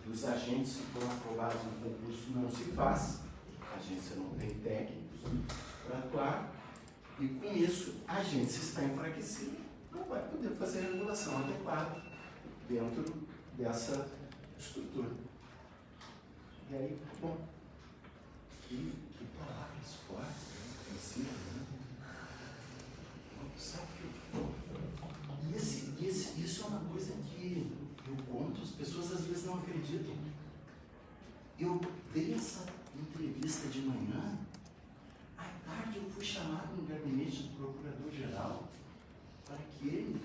S2: dos agentes que foram aprovados no concurso não se faz. A agência não tem técnicos para atuar e, com isso, a agência está enfraquecida. Não vai poder fazer a regulação adequada dentro dessa estrutura. E aí, bom, que palavras fortes, né? Assim, né? Sabe que isso é uma coisa que eu conto, as pessoas às vezes não acreditam. Eu dei essa entrevista de manhã, à tarde eu fui chamado no gabinete do procurador-geral para que ele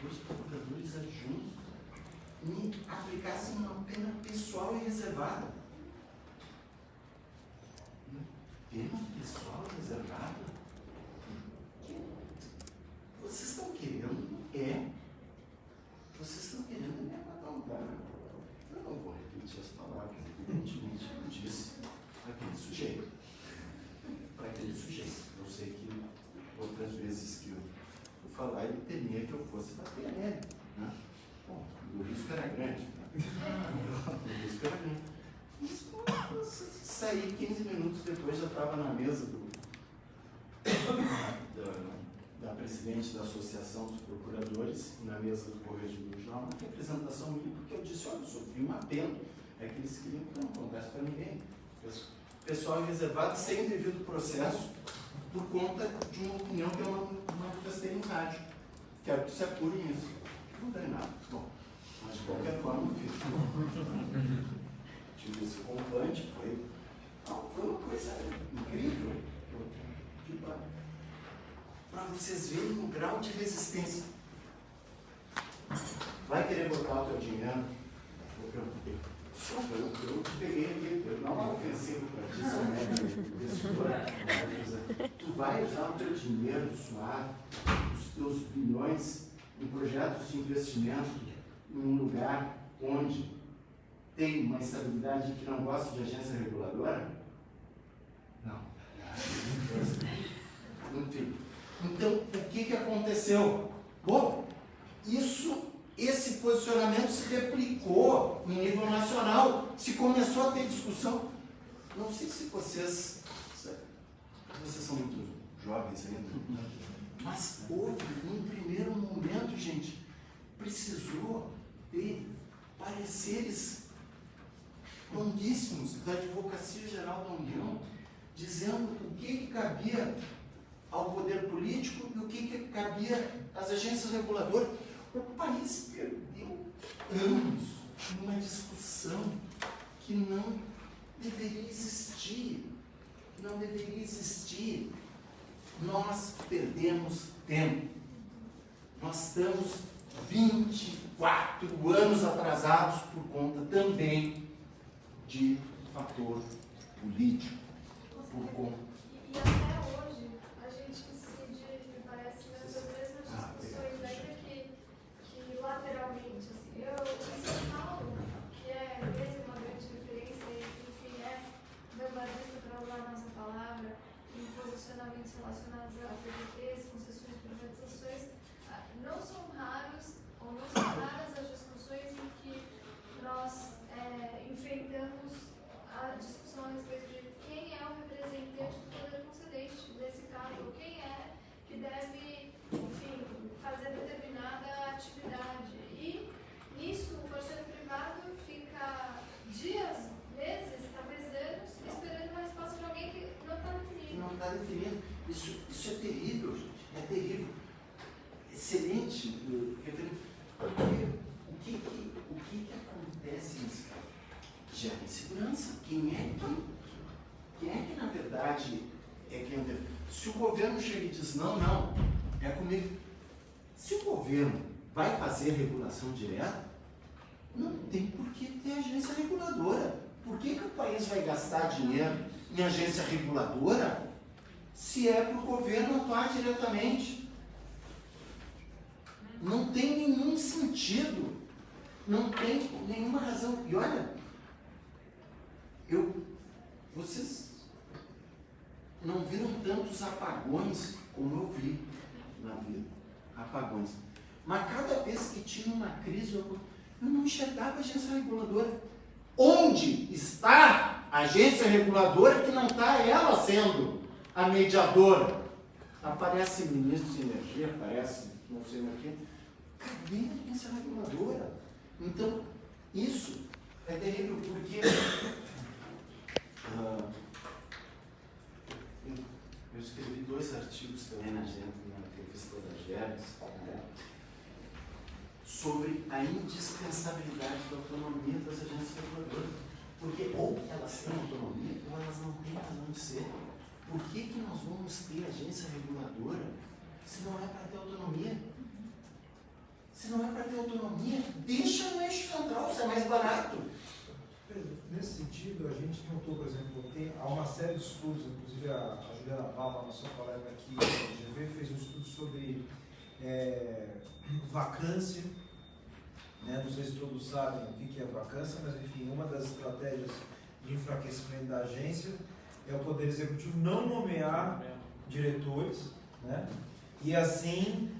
S2: e os procuradores adjuntos me aplicassem uma pena pessoal e reservada. Pena pessoal e reservada? Vocês estão querendo me matar. Eu não vou repetir as palavras, evidentemente, que eu disse para aquele sujeito. Eu sei que outras vezes que eu falar, ele temia que eu fosse bater nele. Né? Bom, o risco era grande. Mas, saí 15 minutos depois, já estava na mesa da presidente da Associação dos Procuradores, na mesa do Correio do Jornal, uma representação minha, porque eu disse, olha, eu sofri uma pena, é que eles queriam que não acontece para ninguém. O pessoal é reservado sem devido processo por conta de uma opinião que eu não manifestei em rádio. Quero que se apurem isso. Não tem nada. Bom, mas de qualquer forma eu fiz. Tive esse rompante, foi uma coisa incrível. Para vocês verem o grau de resistência. Vai querer botar o teu dinheiro? Eu peguei aqui, eu não é ofensivo para ti, tu vai usar o teu dinheiro suado, os teus bilhões em projetos de investimento em um lugar onde tem uma estabilidade que não gosta de agência reguladora? Não. Enfim. Então, o que aconteceu? Bom, esse posicionamento se replicou em nível nacional, se começou a ter discussão. Não sei se vocês são muito jovens ainda, mas houve, num primeiro momento, gente, precisou ter pareceres longuíssimos da Advocacia Geral da União, dizendo o que cabia ao poder político e o que cabia às agências reguladoras. O país perdeu anos numa discussão que não deveria existir. Não deveria existir. Nós perdemos tempo. Nós estamos 24 anos atrasados por conta também de fator político. Por conta.
S4: E até hoje, a gente incide, me parece, nessas mesmas discussões, ainda que lateralmente. Assim. O São Paulo, que é mesmo uma grande referência, enfim, é vanguardista, para usar a nossa palavra, em posicionamentos relacionados a PPPs, concessões e privatizações, não são raros, ou não são raras as discussões em que nós enfrentamos a discussão a respeito de quem é o representante do poder concedente nesse caso, quem é que deve, enfim, fazer determinada atividade. E nisso o parceiro privado fica dias, meses, talvez anos, esperando uma resposta de alguém que não está definido.
S2: Não está definido. Isso é terrível, gente. É terrível. Excelente, referente. O que acontece nesse caso? Gera insegurança. Quem é que na verdade é quem... Se o governo chega e diz não, é comigo. Se o governo vai fazer regulação direta, não tem por que ter agência reguladora. Por que o país vai gastar dinheiro em agência reguladora se é para o governo atuar diretamente? Não tem nenhum sentido. Não tem nenhuma razão. E olha, vocês não viram tantos apagões como eu vi na vida. Apagões. Mas cada vez que tinha uma crise, eu não enxergava a agência reguladora. Onde está a agência reguladora que não está ela sendo a mediadora? Aparece ministro de energia, aparece não sei mais o quê. Cadê a agência reguladora? Então, isso é terrível porque eu escrevi 2 artigos também na revista da GERES, né, sobre a indispensabilidade da autonomia das agências reguladoras. Porque ou elas têm autonomia ou elas não têm razão de ser. Por que nós vamos ter agência reguladora se não é para ter autonomia? Se não é para ter autonomia, deixa no eixo central, isso é mais barato.
S1: Nesse sentido, a gente notou, por exemplo, há uma série de estudos, inclusive a Juliana Paula, nossa colega aqui da GV, fez um estudo sobre vacância, né? Não sei se todos sabem o que é vacância, mas enfim, uma das estratégias de enfraquecimento da agência é o Poder Executivo não nomear diretores, né? E assim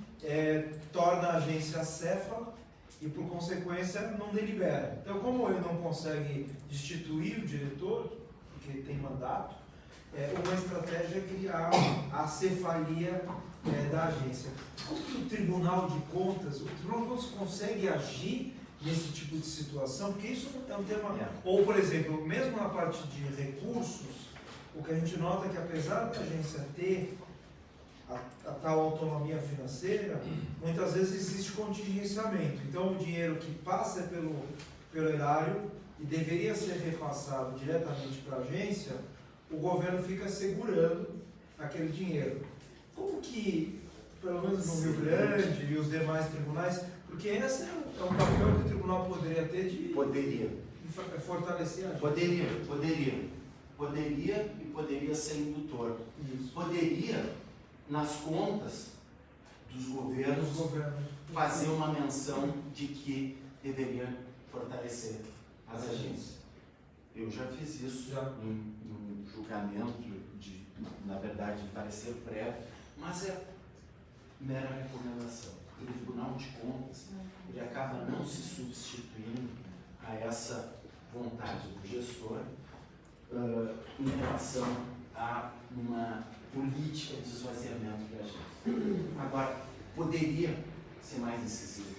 S1: torna a agência acéfala e, por consequência, não delibera. Então, como ele não consegue destituir o diretor, porque tem mandato, uma estratégia é criar a cefalia da agência. Como que o Tribunal de Contas consegue agir nesse tipo de situação, porque isso é um tema...
S2: É.
S1: Ou, por exemplo, mesmo na parte de recursos, o que a gente nota é que apesar da agência ter a tal autonomia financeira, muitas vezes existe contingenciamento. Então, o dinheiro que passa pelo erário e deveria ser repassado diretamente para a agência, o governo fica segurando aquele dinheiro. Como que, pelo menos no Rio Grande e os demais tribunais, porque esse é um papel que o tribunal poderia ter de fortalecer a agência.
S2: Poderia ser indutor.
S1: Isso.
S2: Poderia, nas contas dos governos, fazer uma menção de que deveria fortalecer as agências. Eu já fiz isso num julgamento na verdade, de parecer prévio, mas é mera recomendação. O Tribunal de Contas, ele acaba não se substituindo a essa vontade do gestor em relação a uma política de esvaziamento da agência. Agora, poderia ser mais incisivo,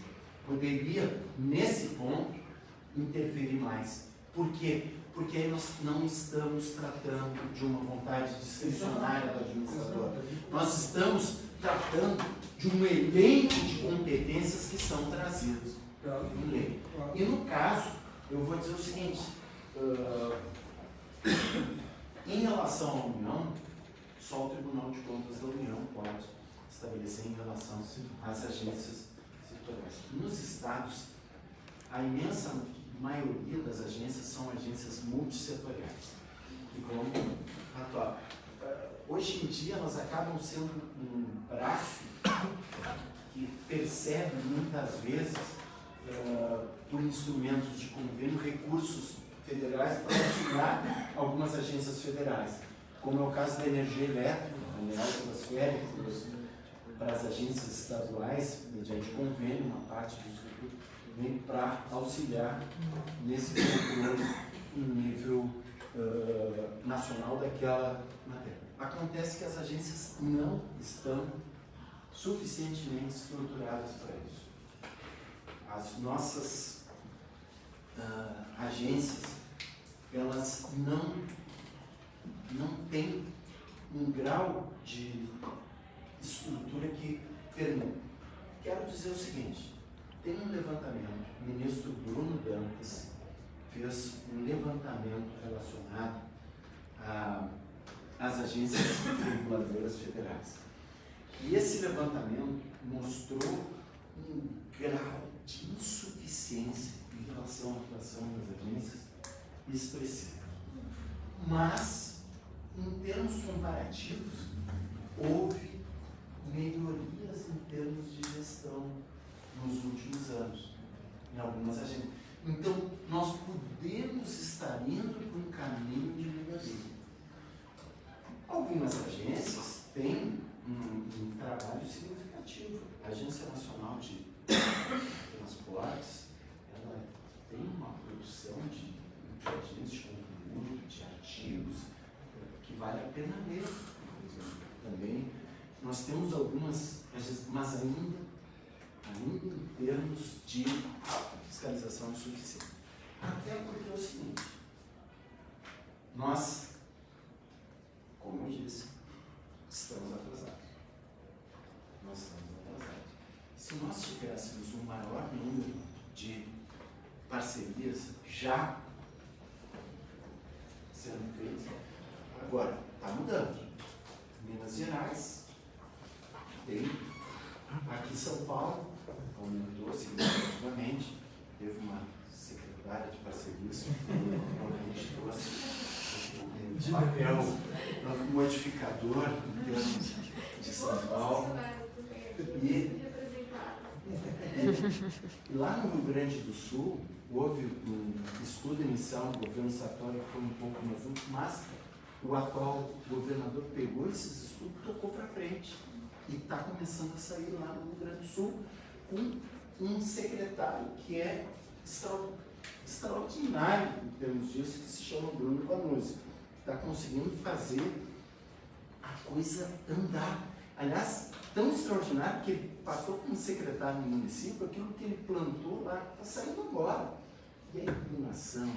S2: poderia, nesse ponto, interferir mais. Por quê? Porque aí nós não estamos tratando de uma vontade discricionária do administrador. Nós estamos tratando de um elenco de competências que são trazidas em lei. E no caso, eu vou dizer o seguinte, em relação à União, só o Tribunal de Contas da União pode estabelecer em relação às agências setoriais. Nos estados, a imensa maioria das agências são agências multissetoriais que vão atuar. Hoje em dia, elas acabam sendo um braço que percebe muitas vezes, por instrumentos de convênio, recursos federais para auxiliar algumas agências federais, como é o caso da energia elétrica, das férias, para as agências estaduais, mediante convênio, uma parte dos recursos vem para auxiliar nesse controle em nível nacional daquela matéria. Acontece que as agências não estão suficientemente estruturadas para isso. As nossas agências, elas não têm um grau de estrutura que permita. Quero dizer o seguinte, tem um levantamento, o ministro Bruno Dantas fez um levantamento relacionado às agências reguladoras federais. E esse levantamento mostrou um grau de insuficiência em relação à atuação das agências expressivo. Mas, em termos comparativos, houve melhorias em termos de gestão nos últimos anos, em algumas agências. Então, nós podemos estar indo por um caminho de melhoria. Algumas agências têm um trabalho significativo. A Agência Nacional de Transportes, ela tem uma produção de agentes de conteúdo, de artigos, que vale a pena ler. Por exemplo, também nós temos algumas agências, mas ainda em termos de fiscalização insuficiente. Até porque é o seguinte, nós, como eu disse, estamos atrasados. Nós estamos atrasados. Se nós tivéssemos um maior número de parcerias já sendo feitas, agora está mudando. Minas Gerais tem, aqui em São Paulo, aumentou significativamente, teve uma secretária de parcerias, realmente trouxe um papel modificador em termos de São Paulo. E lá no Rio Grande do Sul, houve um estudo inicial do governo Sartori que foi um pouco mais amplo, mas o atual governador pegou esses estudos e tocou para frente. E está começando a sair lá no Rio Grande do Sul com um secretário que é extraordinário em termos disso, que se chama Bruno Panuzzi. Está conseguindo fazer a coisa andar. aliás, tão extraordinário que ele passou como secretário no município, aquilo que ele plantou lá está saindo agora. E a iluminação,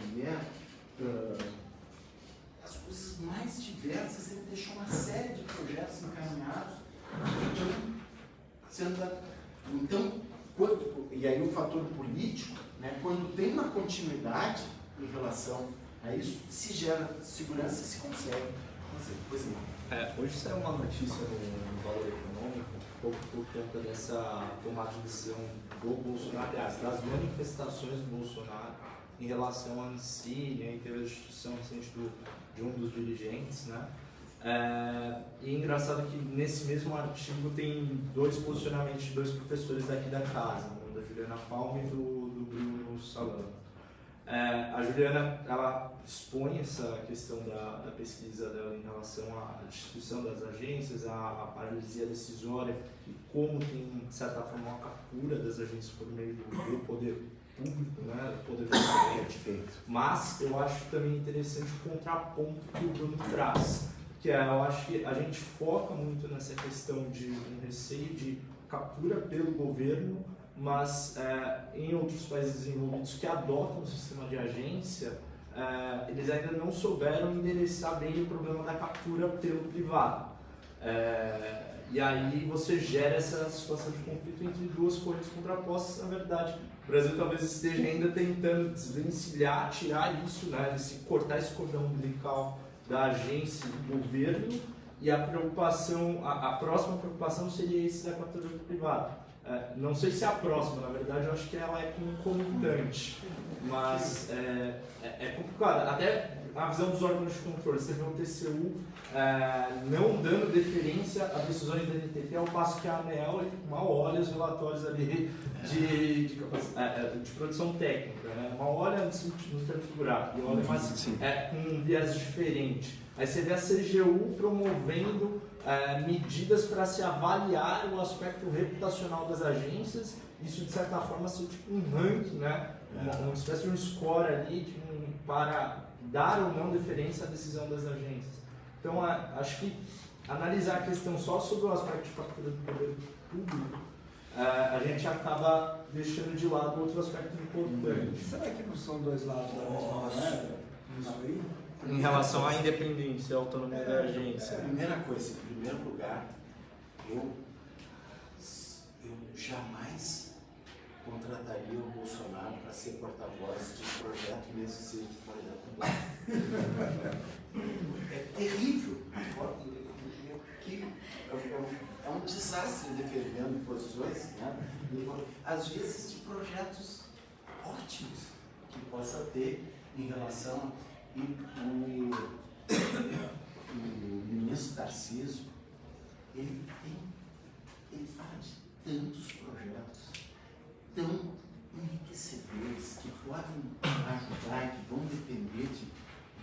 S2: as coisas mais diversas, ele deixou uma série de projetos encaminhados, então, e aí o fator político, né, quando tem uma continuidade em relação a isso, se gera segurança e se consegue. Pois não.
S5: Hoje saiu uma notícia no Valor Econômico, um pouco por conta dessa tomada de decisão do Bolsonaro, aliás, das manifestações do Bolsonaro em relação à Ancine, em ter a destituição recente de um dos dirigentes, né? E é engraçado que nesse mesmo artigo tem dois posicionamentos de dois professores daqui da casa, da Juliana Palma e do Bruno Salano. A Juliana, ela expõe essa questão da pesquisa dela em relação à destituição das agências, à paralisia decisória e como tem, de certa forma, uma captura das agências por meio do poder público, né, do poder público. Mas eu acho também interessante o contraponto que o Bruno traz, que eu acho que a gente foca muito nessa questão de um receio de captura pelo governo, mas em outros países desenvolvidos que adotam o sistema de agência, eles ainda não souberam endereçar bem o problema da captura pelo privado. E aí você gera essa situação de conflito entre duas correntes contrapostas. Na verdade, o Brasil talvez esteja ainda tentando desvencilhar, tirar isso, né, cortar esse cordão umbilical da agência do governo, e a próxima preocupação seria esse da captura do privado. Não sei se é a próxima, na verdade eu acho que ela é concomitante, mas é complicado. Até a visão dos órgãos de controle, você vê o TCU não dando deferência a decisões da NTT, ao passo que a ANEEL mal olha os relatórios ali de produção técnica, né? Mal olha no termo figurado, e olha mais com um viés diferente. Aí você vê a CGU promovendo medidas para se avaliar o aspecto reputacional das agências, isso de certa forma ser tipo um ranking, né? Uma espécie de um score ali para dar ou não deferência à decisão das agências. Então acho que analisar a questão só sobre o aspecto de captura do poder público, a gente acaba deixando de lado outro aspecto importante.
S1: Será que não são dois lados da mesma moeda? Isso aí?
S5: Em relação à independência e autonomia da agência.
S2: Primeira coisa, em primeiro lugar, eu jamais contrataria o Bolsonaro para ser porta-voz de projeto, mesmo que seja de projeto. É terrível. É um desastre defendendo posições, né? Às vezes de projetos ótimos que possa ter em relação e o ministro Tarcísio, ele fala de tantos projetos tão enriquecedores que podem ajudar, que vão depender de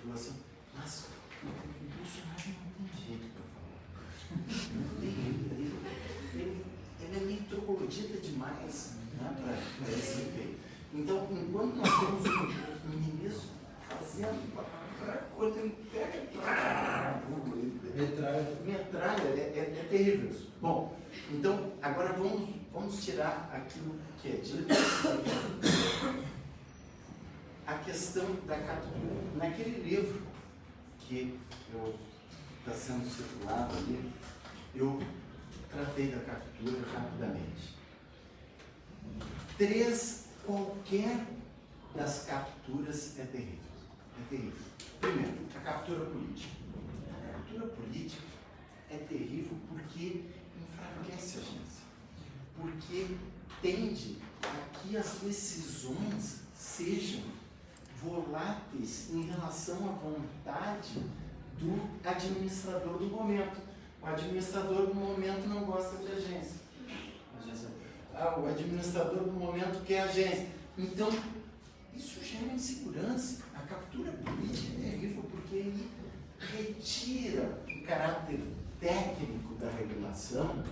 S2: doação, mas o Bolsonaro não tem jeito para falar. Não tem, ele é meio troglodita demais, né, para esse efeito. Então, enquanto nós temos um ministro fazendo quando ele pega metralha, é terrível isso. Bom, então agora vamos tirar aquilo que é dito. A questão da captura. Naquele livro que está sendo circulado ali, eu tratei da captura rapidamente. Qualquer das capturas é terrível. É terrível. Primeiro, a captura política. A captura política é terrível porque enfraquece a agência. Porque tende a que as decisões sejam voláteis em relação à vontade do administrador do momento. O administrador do momento não gosta de agência. O administrador do momento quer agência. Então, isso gera insegurança. A captura política é terrível porque ele retira o caráter técnico da regulação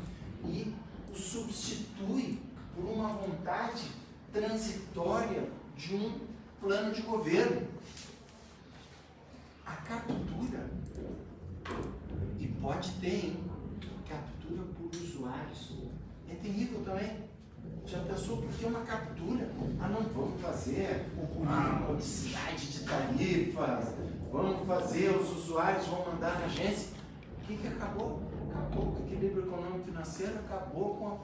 S2: e o substitui por uma vontade transitória de um plano de governo. A captura, e pode ter, captura por usuários. É terrível também. Já pensou por que uma captura? Ah, não, vamos fazer uma modicidade de tarifas, vamos fazer, os usuários vão mandar na agência. O que acabou? Acabou com o equilíbrio econômico financeiro, acabou com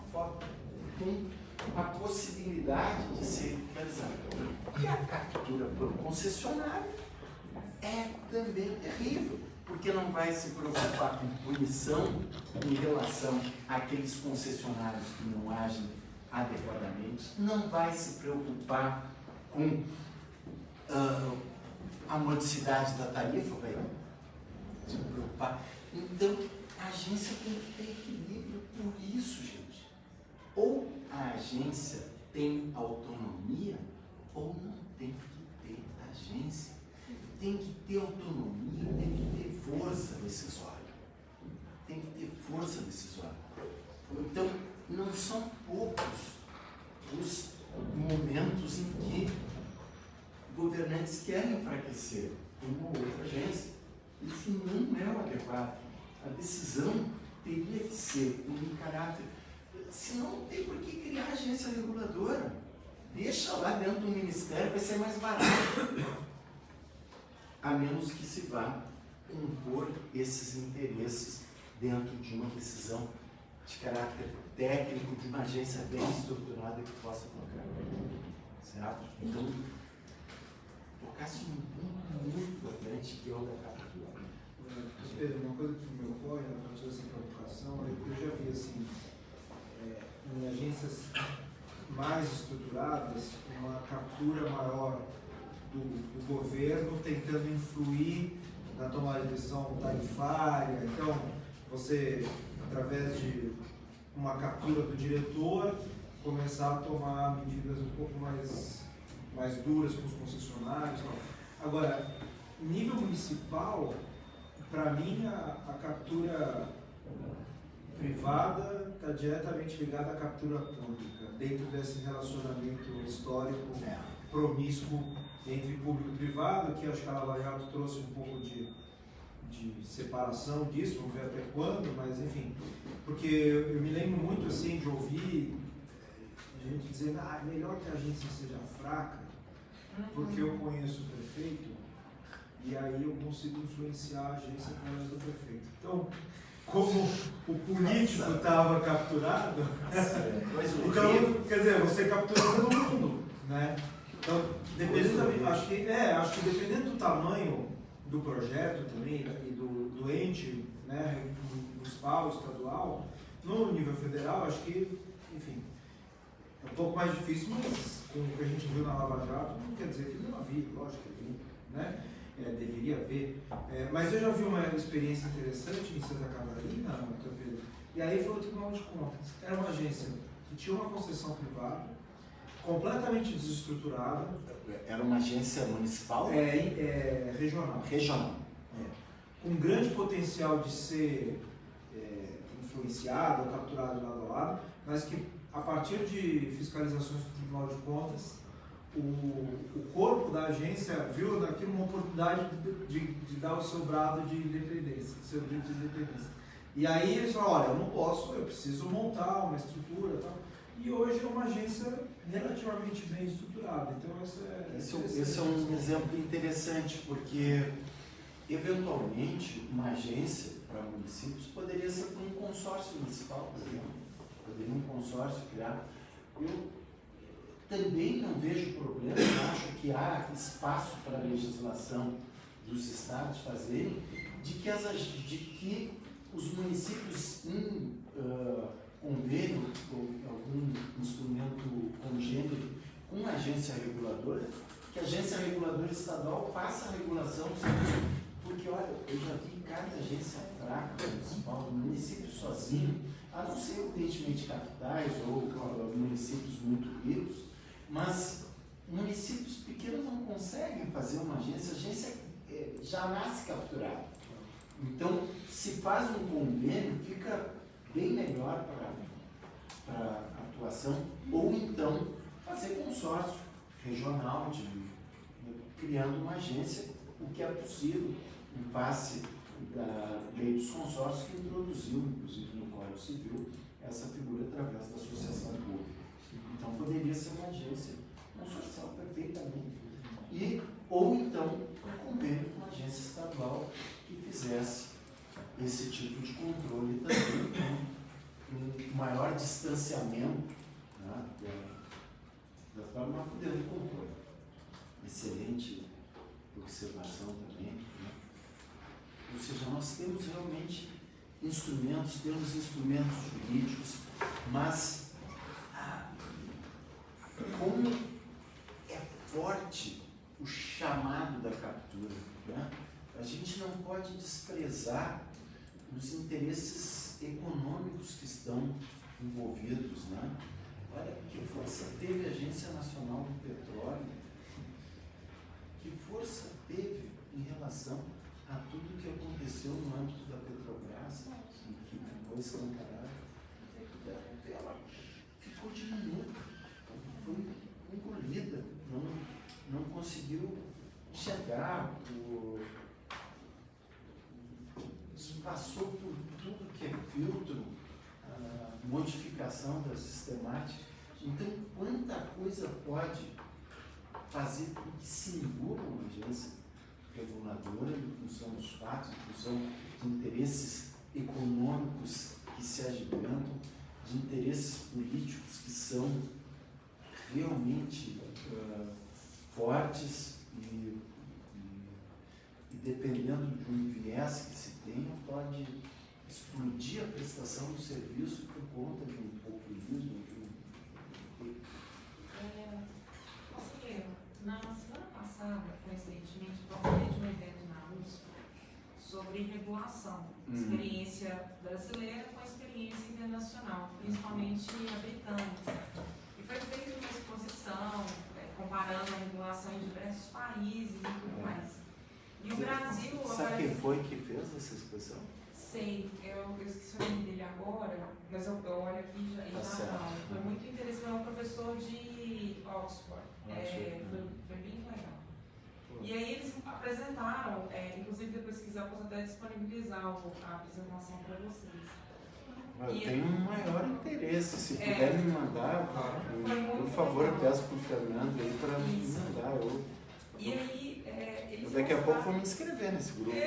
S2: a possibilidade de ser realizada. E a captura por concessionário é também terrível, porque não vai se preocupar com punição em relação àqueles concessionários que não agem adequadamente, não vai se preocupar com a modicidade da tarifa, vai se preocupar. Então, a agência tem que ter equilíbrio por isso, gente. Ou a agência tem autonomia, ou não tem que ter agência. Tem que ter autonomia, tem que ter força decisória. Tem que ter força decisória. Então, não são poucos os momentos em que governantes querem enfraquecer uma ou outra agência. Isso não é o adequado. A decisão teria que ser em caráter. Senão não tem por que criar agência reguladora. Deixa lá dentro do ministério, vai ser mais barato. A menos que se vá impor esses interesses dentro de uma decisão de caráter técnico, de uma agência bem estruturada que possa colocar. Certo? Então, tocasse um ponto muito importante que é o da captura.
S1: Pedro, uma coisa que me ocorre a partir dessa provocação, eu já vi assim, em agências mais estruturadas, uma captura maior do governo tentando influir na tomada de decisão tarifária. Então, você, através de uma captura do diretor, começar a tomar medidas um pouco mais duras com os concessionários. Agora, nível municipal, para mim, a captura privada está diretamente ligada à captura pública, dentro desse relacionamento histórico promíscuo entre público e privado, que acho que a Lava Jato trouxe um pouco de separação disso, vamos ver até quando, mas enfim, porque eu me lembro muito assim de ouvir gente dizendo, é melhor que a agência seja fraca, porque eu conheço o prefeito e aí eu consigo influenciar a agência através do prefeito. Então, como o político estava capturado, então, quer dizer, você captura todo mundo, né? Então, dependendo também, acho que dependendo do tamanho do projeto também e do ente, né, municipal, estadual, no nível federal, acho que, enfim, é um pouco mais difícil, mas com o que a gente viu na Lava Jato, não quer dizer que não havia, lógico que havia, né? Deveria haver. Mas eu já vi uma experiência interessante em Santa Catarina, e aí foi o Tribunal de Contas. Era uma agência que tinha uma concessão privada, completamente desestruturada.
S2: Era uma agência municipal?
S1: Regional.
S2: Regional.
S1: Com grande potencial de ser influenciado ou capturado de lado a lado, mas que a partir de fiscalizações do Tribunal de Contas, o corpo da agência viu naquilo uma oportunidade de dar o seu brado de independência, seu grito de independência. E aí eles falaram, olha, eu não posso, eu preciso montar uma estrutura e tal. E hoje é uma agência relativamente bem estruturada. Então
S2: esse é um exemplo interessante, porque eventualmente uma agência para municípios poderia ser um consórcio municipal, por exemplo. Poderia um consórcio criar. Eu também não vejo problema, eu acho que há espaço para a legislação dos estados fazerem, de que os municípios em convênio ou algum instrumento congênero com a agência reguladora, que a agência reguladora estadual faça a regulação do serviço, porque olha, eu já vi cada agência fraca municipal, município sozinho, a não ser evidentemente capitais ou municípios muito ricos, mas municípios pequenos não conseguem fazer uma agência, a agência já nasce capturada. Então, se faz um convênio, fica bem melhor para a atuação, ou então fazer consórcio regional, criando uma agência, o que é possível, em face da lei dos consórcios, que introduziu, inclusive no Código Civil, essa figura através da associação pública. Então poderia ser uma agência consorcial perfeitamente. Ou então um convênio com uma agência estadual que fizesse esse tipo de controle também, com um maior distanciamento, né, da forma podendo controle. Excelente observação também. Né? Ou seja, nós temos realmente temos instrumentos jurídicos, mas como é forte o chamado da captura, né? A gente não pode desprezar os interesses econômicos que estão envolvidos, né? Olha, que força teve a Agência Nacional do Petróleo, que força teve em relação a tudo que aconteceu no âmbito da Petrobras, que ficou escancarado. Ela ficou diminuta, foi engolida, não conseguiu chegar, passou por tudo que é filtro, modificação da sistemática. Então, quanta coisa pode fazer com que se engula uma agência reguladora em função dos fatos, em função de interesses econômicos que se agigantam, de interesses políticos que são realmente fortes e dependendo de um viés que se tenha, pode explodir a prestação do serviço por conta de um populismo.
S6: Conselheiro, na semana passada, coincidentemente, participei de um evento na USP sobre regulação, experiência brasileira com experiência internacional, principalmente a britânica. E foi feita uma exposição comparando a regulação em diversos países e tudo mais. E o Brasil...
S2: Sabe quem foi que fez essa exposição?
S6: Sei, eu esqueci o nome dele agora, mas eu olho aqui e já falo. Foi muito interessante, é um professor de Oxford. Foi bem legal. E aí eles apresentaram, inclusive depois se quiser eu posso até disponibilizar a apresentação para vocês.
S2: Eu tenho um maior interesse, se puder me mandar, por favor, eu peço para o Fernando aí para me mandar.
S6: E aí,
S2: daqui a pouco vou me inscrever nesse grupo.
S1: Se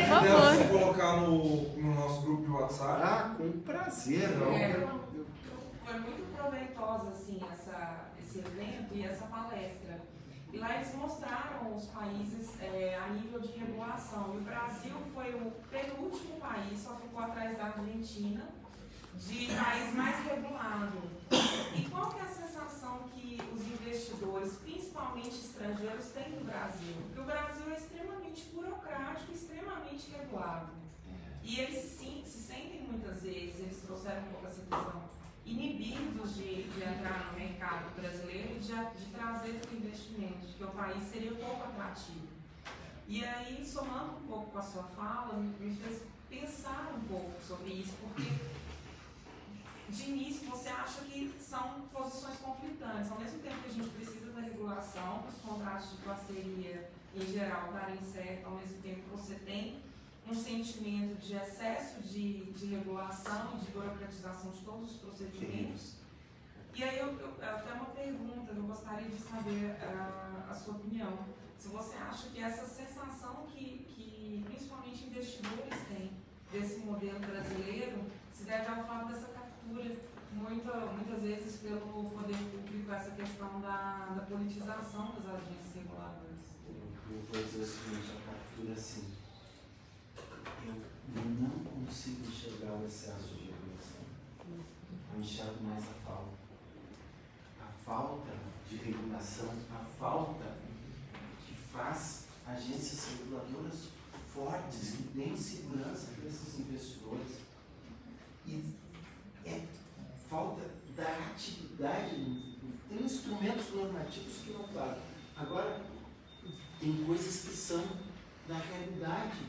S1: puder colocar no nosso grupo de WhatsApp.
S2: Com prazer.
S6: Foi muito proveitosa assim, esse evento e essa palestra. E lá eles mostraram os países a nível de regulação. E o Brasil foi o penúltimo país, só ficou atrás da Argentina, de país mais regulado. E qual que é a sensação que os investidores, principalmente estrangeiros, têm do Brasil? Porque o Brasil é extremamente burocrático, extremamente regulado. E eles se sentem muitas vezes, eles trouxeram um pouco essa visão, inibidos de entrar no mercado brasileiro e de trazer o investimento, porque o país seria pouco atrativo. E aí, somando um pouco com a sua fala, me fez pensar um pouco sobre isso, porque de início você acha que são posições conflitantes. Ao mesmo tempo que a gente precisa da regulação, para os contratos de parceria em geral darem certo, ao mesmo tempo que você tem um sentimento de excesso de regulação e de burocratização de todos os procedimentos. E aí até uma pergunta, eu gostaria de saber a sua opinião. Se você acha que essa sensação que principalmente investidores têm desse modelo brasileiro se deve ao fato dessa captura, muitas vezes pelo poder público, essa questão da politização das agências reguladoras.
S2: Eu vou dizer o seguinte, a captura assim, eu não consigo enxergar o excesso de regulação. Eu enxergo mais a falta. A falta de regulação, a falta que faz agências reguladoras fortes, que deem segurança para esses investidores. E falta da atividade, tem instrumentos normativos que não claro. Agora, tem coisas que são da realidade,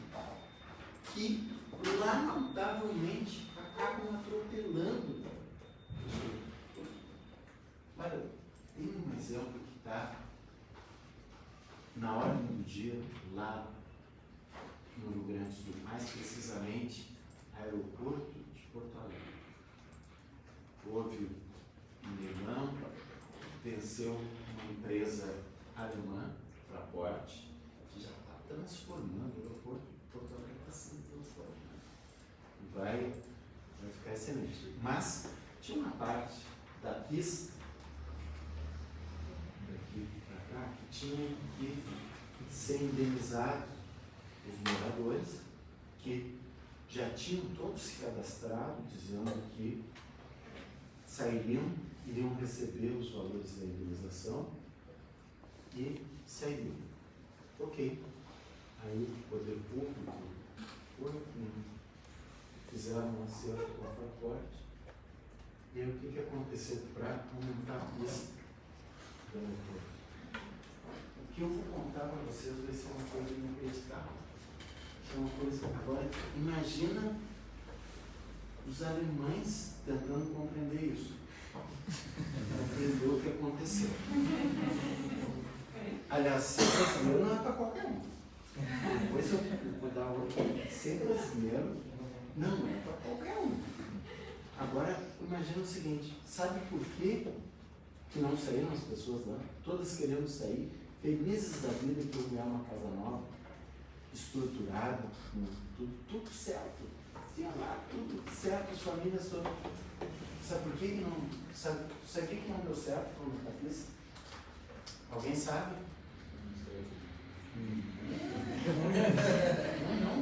S2: que lamentavelmente acabam atropelando. Olha, tem um exemplo que está na ordem do dia lá no Rio Grande do Sul, mais precisamente aeroporto de Porto Alegre. Houve um leilão, venceu uma empresa alemã, Fraport, que já está transformando o aeroporto de Porto Alegre, está sendo transformado. E vai ficar excelente. Mas tinha uma parte da pista, daqui para cá, que tinha que ser indenizado os moradores que já tinham todos se cadastrado, dizendo que iriam receber os valores da indenização e sairiam. Ok. Aí o poder público fizeram um acerto com a Fraport. E aí o que aconteceu para aumentar a pista do aeroporto? O que eu vou contar para vocês vai ser uma coisa inacreditável. É uma coisa. Agora, imagina os alemães tentando compreender isso. Compreender o que aconteceu. Aliás, ser brasileiro não é para qualquer um. Depois eu vou dar outro. Ser brasileiro não é para qualquer um. Agora, imagina o seguinte: sabe por que não saíram as pessoas lá? Todas querendo sair, felizes da vida por ganhar uma casa nova, estruturada, tudo certo. Tinha lá tudo certo, as famílias todas. Sabe por que não? Sabe o que não deu certo com a pista? Alguém sabe? Não.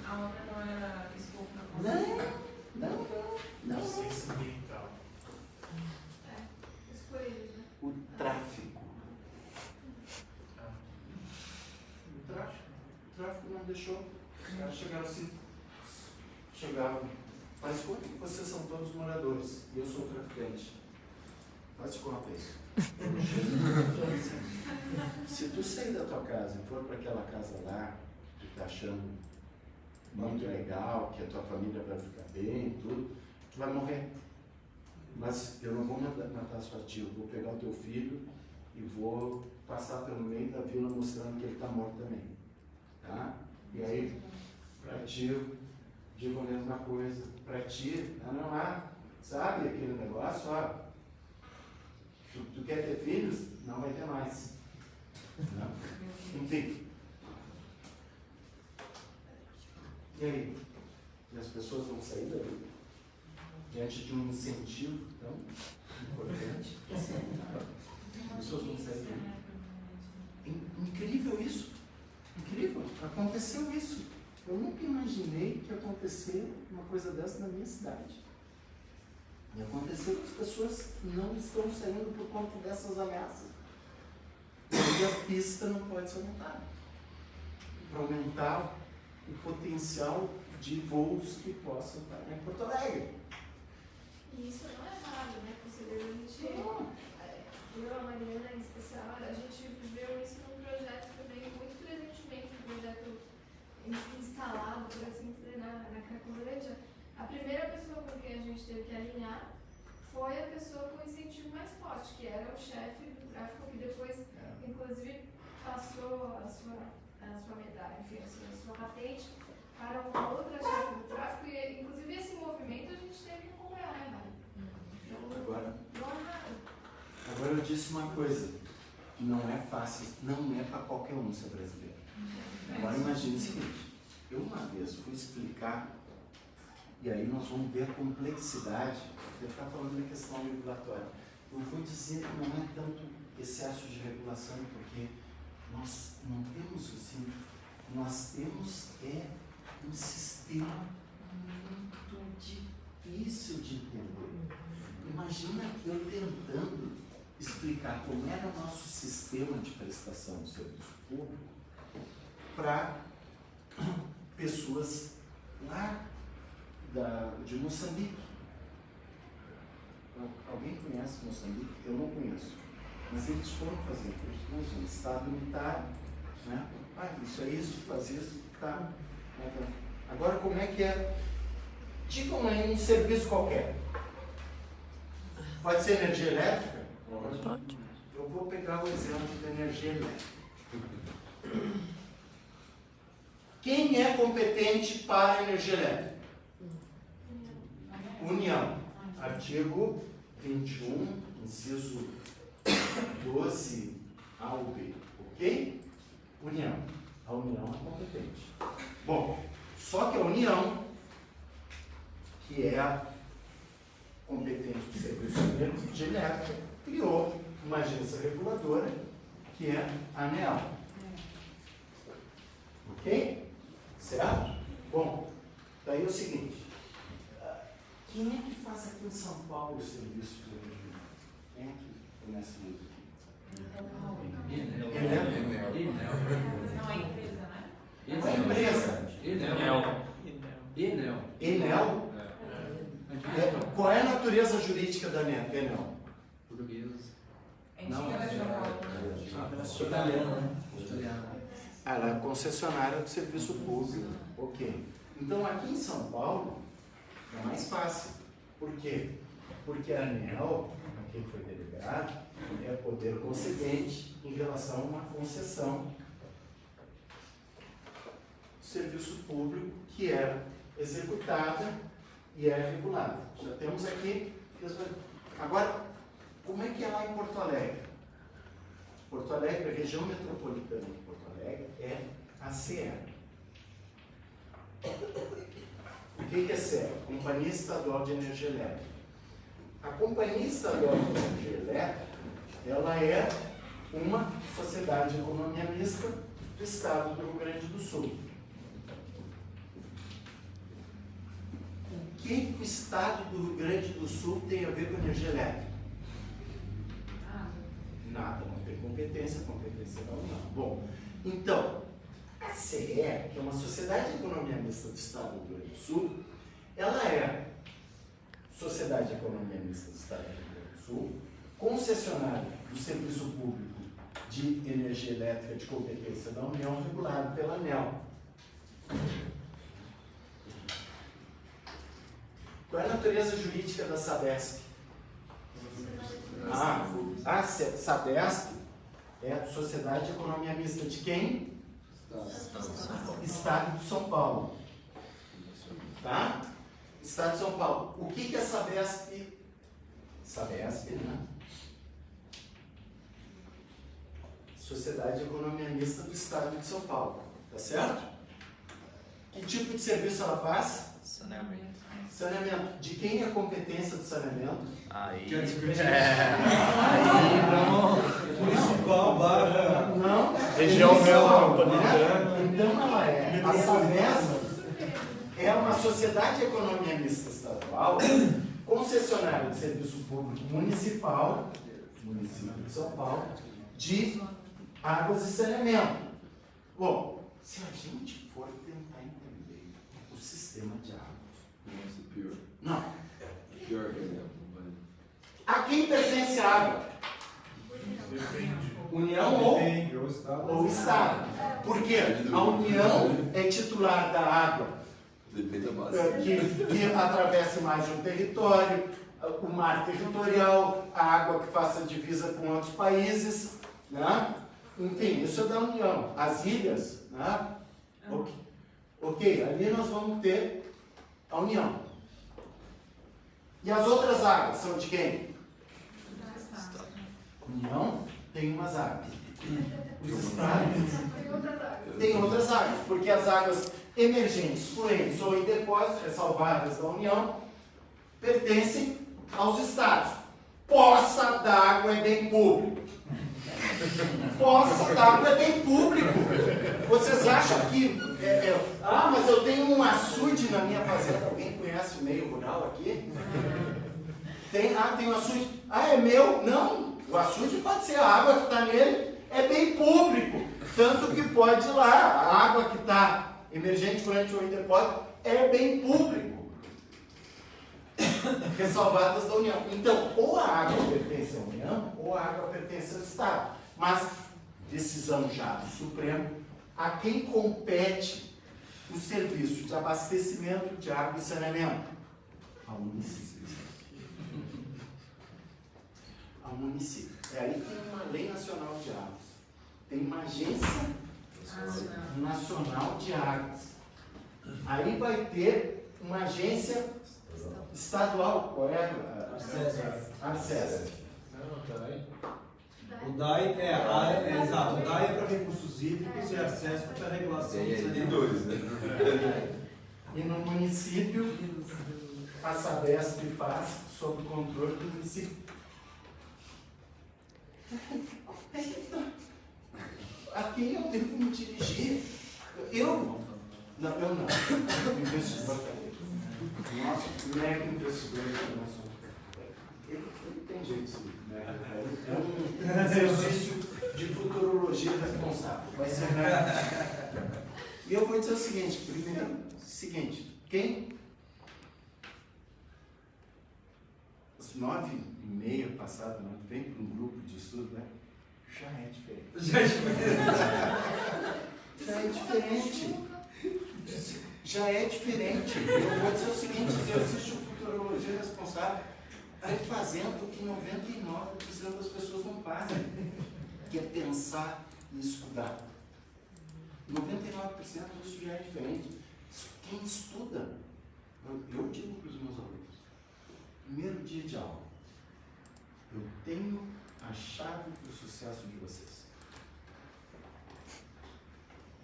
S6: A obra não era escopo na
S2: Não.
S1: Licença ambiental.
S4: Os coelhos, né?
S2: O tráfico. O tráfico não deixou. Os caras chegaram assim. Faz conta que vocês são todos moradores e eu sou traficante. Faz conta isso. Se tu sair da tua casa e for para aquela casa lá, que tu tá achando muito legal, que a tua família vai ficar bem e tudo, tu vai morrer. Mas eu não vou matar sua tia, eu vou pegar o teu filho e vou passar pelo meio da vila mostrando que ele está morto também. Tá? E aí, para ti, eu digo a mesma coisa. Para ti, não há, sabe aquele negócio, ó. Tu quer ter filhos? Não vai ter mais. Não? Enfim. E aí? E as pessoas vão sair daí? Diante de um incentivo tão importante, as pessoas vão sair daí. Incrível isso. Incrível. Aconteceu isso. Eu nunca imaginei que ia acontecer uma coisa dessa na minha cidade. E aconteceu que as pessoas não estão saindo por conta dessas ameaças. E a pista não pode ser aumentada. Para aumentar o potencial de voos que possam estar em Porto Alegre.
S4: E isso não é nada, né, conselheiro? A gente, eu, a Mariana em especial, a gente viveu isso num projeto também, muito presentemente, um projeto instalado, por assim dizer, na Cracolândia. A primeira pessoa com quem a gente teve que alinhar foi a pessoa com o incentivo mais forte, que era o chefe do tráfico, que depois, inclusive, passou a sua medalha, enfim, a sua patente para uma outra chefe do tráfico, e inclusive esse movimento a gente teve que acompanhar, né, Mari? Então,
S2: Agora,
S4: não é nada.
S2: agora eu disse uma coisa, que não é fácil, não é para qualquer um ser brasileiro. Agora imagine o seguinte, eu uma vez fui explicar, e aí nós vamos ver a complexidade, eu estava falando da questão regulatória. Eu vou dizer que não é tanto excesso de regulação, porque nós não temos assim, nós temos um sistema muito difícil de entender. Imagina que eu tentando explicar como era o nosso sistema de prestação de serviço público para pessoas lá de Moçambique. Alguém conhece Moçambique? Eu não conheço. Mas eles foram fazer curso, Estado unitário, né? Isso é isso, faz isso, tá. Agora como é que é? Digam aí um serviço qualquer. Pode ser energia elétrica?
S3: Pode.
S2: Eu vou pegar o exemplo da energia elétrica. Quem é competente para energia elétrica? União. Artigo 21, inciso 12 A ou B. Ok? União. A União é competente. Bom, só que a União, que é a competente do serviço de energia elétrica, criou uma agência reguladora, que é a ANEEL. Ok? Certo? Bom, daí é o seguinte. Quem é que faz aqui em São Paulo o serviço de energia? Quem é que conhece isso aqui?
S6: Não é empresa, né?
S2: Não é empresa. Enel? Qual é a natureza jurídica da Enel?
S6: Não,
S2: Ela é concessionária do serviço público. Ok. Então aqui em São Paulo é mais fácil. Por quê? Porque a ANEEL, a quem foi delegado, é poder concedente em relação a uma concessão do serviço público que é executada e é regulada. Já temos aqui. Agora, como é que é lá em Porto Alegre? Porto Alegre, a região metropolitana de Porto Alegre, é a CE. O que é CE? Companhia Estadual de Energia Elétrica. A Companhia Estadual de Energia Elétrica, ela é uma sociedade de economia mista do estado do Rio Grande do Sul. O que o estado do Rio Grande do Sul tem a ver com energia elétrica? Nada, não tem competência da União. Bom, então, a CE, que é uma sociedade de economia mista do estado do Rio Grande do Sul, ela é sociedade de economia mista do estado do Rio Grande do Sul, concessionária do serviço público de energia elétrica de competência da União, regulado pela ANEEL. Qual é a natureza jurídica da Sabesp? A Sabesp é a Sociedade de Economia Mista de quem? Estado de São Paulo. Tá? Estado de São Paulo. O que é a Sabesp? Sabesp, né? Sociedade de Economia Mista do Estado de São Paulo. Tá certo? Que tipo de serviço ela faz?
S5: Saneamento.
S2: Saneamento. De quem é a competência do saneamento?
S5: Aí.
S1: Municipal barra.
S2: Não.
S1: Região
S2: Municipal,
S1: metropolitana.
S2: né? Então ela é. A Sabesp é uma sociedade de economia mista estadual, concessionária de serviço público municipal, município de São Paulo, de águas e saneamento. Bom, se a gente for tentar entender o sistema de água. Não. A quem pertence a água? União ou Estado? Porque a União é titular da água que atravessa mais de um território, o mar territorial, a água que faça divisa com outros países, né? Enfim, isso é da União. As ilhas, né? Ok, ali nós vamos ter a União. E as outras águas são de quem? União tem umas águas. Os estados têm outras águas, porque as águas emergentes, fluentes ou em depósito, ressalvadas da União, pertencem aos estados. Poça d'água é bem público. Poça d'água é bem público. Vocês acham que... mas eu tenho um açude na minha fazenda. Alguém conhece o meio rural aqui? Tem um açude. É meu? Não. O açude pode ser a água que está nele. É bem público. Tanto que pode ir lá. A água que está emergente, fluente ou em depósito é bem público. Ressalvadas da União. Então, ou a água pertence à União, ou a água pertence ao Estado. Mas, decisão já do Supremo, a quem compete o serviço de abastecimento de água e saneamento? Ao município. Ao município. Aí tem uma lei nacional de águas. Tem uma agência Nacional de Águas. Aí vai ter uma agência estadual, qual é? Arcesa.
S1: O DAI exato. O DAI é para recursos hídricos e acesso para regulação de
S7: dois, né?
S2: E no município, a Sabesp faz sob o controle do município. A quem eu devo me dirigir? Eu não. Investidor. Nosso mega investidor internacional. Ele tem jeito, sim. É um exercício de futurologia responsável. Vai ser E eu vou dizer o seguinte, primeiro, quem às 9h30 passada, vem para um grupo de estudo, né? Já é diferente. Já é diferente. Eu vou dizer o seguinte, exercício de futurologia responsável é fazendo o que 99% das pessoas não fazem, que é pensar e estudar. 99% disso já é diferente. Quem estuda, eu digo para os meus alunos, primeiro dia de aula, eu tenho a chave para o sucesso de vocês.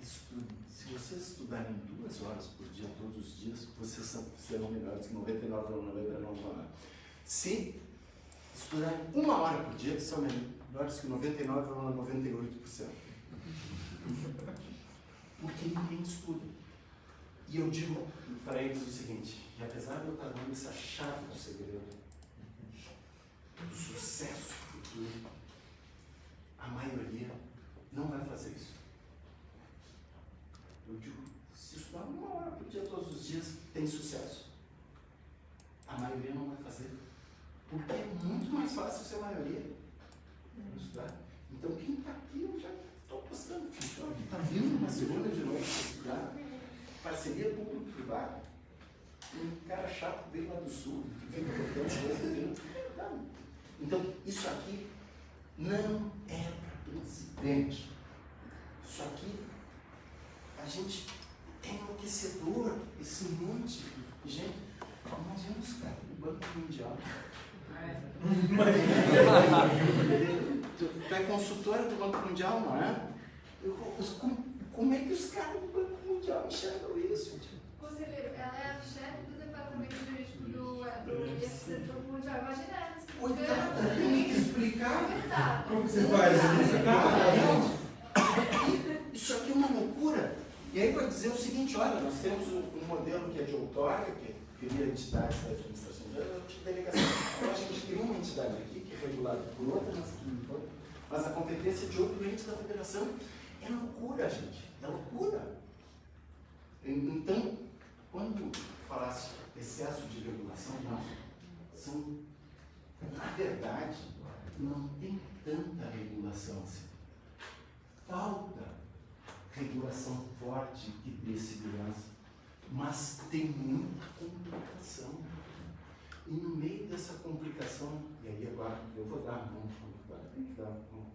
S2: Estude. Se vocês estudarem 2 horas por dia, todos os dias, vocês serão melhores que 99,99%. Se estudarem 1 hora por dia, são melhores que 99,98%. Porque ninguém estuda. E eu digo para eles o seguinte, e apesar de eu estar dando essa chave do segredo, do sucesso futuro, a maioria não vai fazer isso. Eu digo, se estudar 1 hora por dia todos os dias, tem sucesso. A maioria não vai fazer. Porque é muito mais fácil ser a maioria. Estudar. Então quem está aqui, eu já estou postando ficha. Está vindo uma segunda de noite para estudar. Parceria público-privada. Um cara chato veio lá do sul. Então, isso aqui não é para presidente. Isso aqui, a gente é enlouquecedor, esse monte de gente. Imagina os caras do Banco Mundial. Tu é consultora do Banco Mundial, não é? Como é que os caras do Banco Mundial enxergam isso?
S4: Conselheiro, ela é a chefe do departamento jurídico do IFC do Mundial. Imagina ela explicando.
S2: Coitada, tem que explicar.
S1: Como que você faz isso?
S2: Isso aqui é uma loucura. E aí vai dizer o seguinte, olha, nós temos um modelo que é de outorga, que cria entidades da administração de delegação. Então a gente cria uma entidade aqui, que é regulada por outra, mas a competência de outro ente da federação. É loucura, gente. É loucura. Então, quando falasse excesso de regulação, não. Na verdade, não tem tanta regulação assim. Falta regulação forte que dê segurança, mas tem muita complicação. E no meio dessa complicação, e aí agora eu vou dar a mão, tem que dar a mão.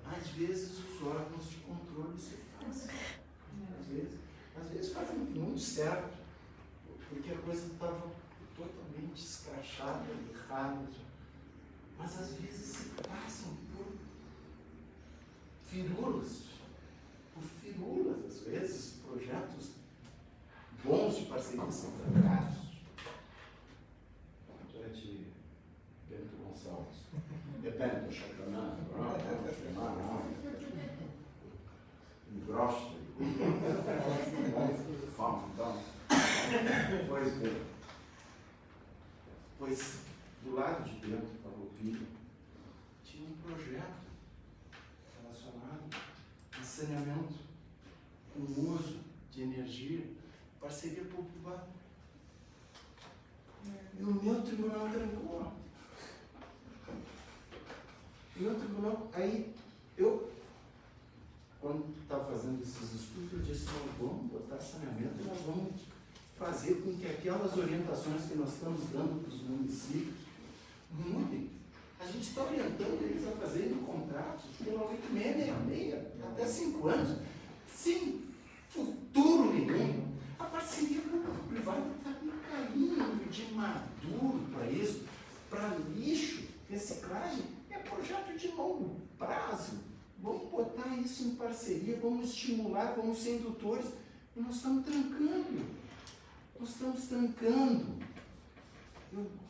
S2: Às vezes os órgãos de controle se fazem. Às vezes fazem muito certo, porque a coisa estava totalmente escrachada, errada. Mas às vezes se passam por firulas, às vezes projetos bons de parceria são trancados. É de Bento Gonçalves. Depende do Chacanã, Grosso. Então, pois bem. Pois do lado de dentro da Farroupilha tinha um projeto relacionado a saneamento com uso de energia, parceria público-privada. E o meu tribunal trancou. Aí eu, quando estava fazendo esses estudos, eu disse, nós vamos botar saneamento e nós vamos fazer com que aquelas orientações que nós estamos dando para os municípios mudem. A gente está orientando eles a fazerem contratos pela 8666 até 5 anos, sem futuro nenhum. A parceria público-privada está no caminho de maduro para isso, para lixo, reciclagem, é projeto de longo prazo. Vamos botar isso em parceria, vamos estimular, vamos ser indutores. E nós estamos trancando. Nós estamos trancando.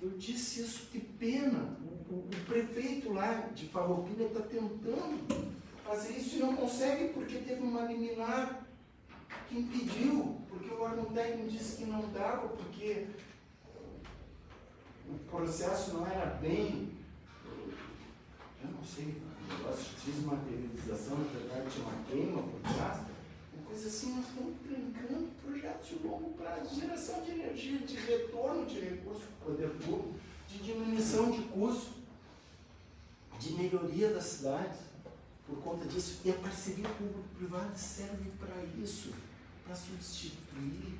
S2: Eu disse isso, que pena. O prefeito lá de Farroupilha está tentando fazer isso e não consegue porque teve uma liminar que impediu, porque o órgão técnico disse que não dava, porque o processo não era bem, eu não sei, o negócio de desmaterialização, na verdade tinha uma queima por trás, uma coisa assim. Nós estamos trancando projetos de longo prazo, de geração de energia, de retorno de recursos para o poder público, de diminuição de custo, de melhoria das cidades, por conta disso. E a parceria público-privada serve para isso, para substituir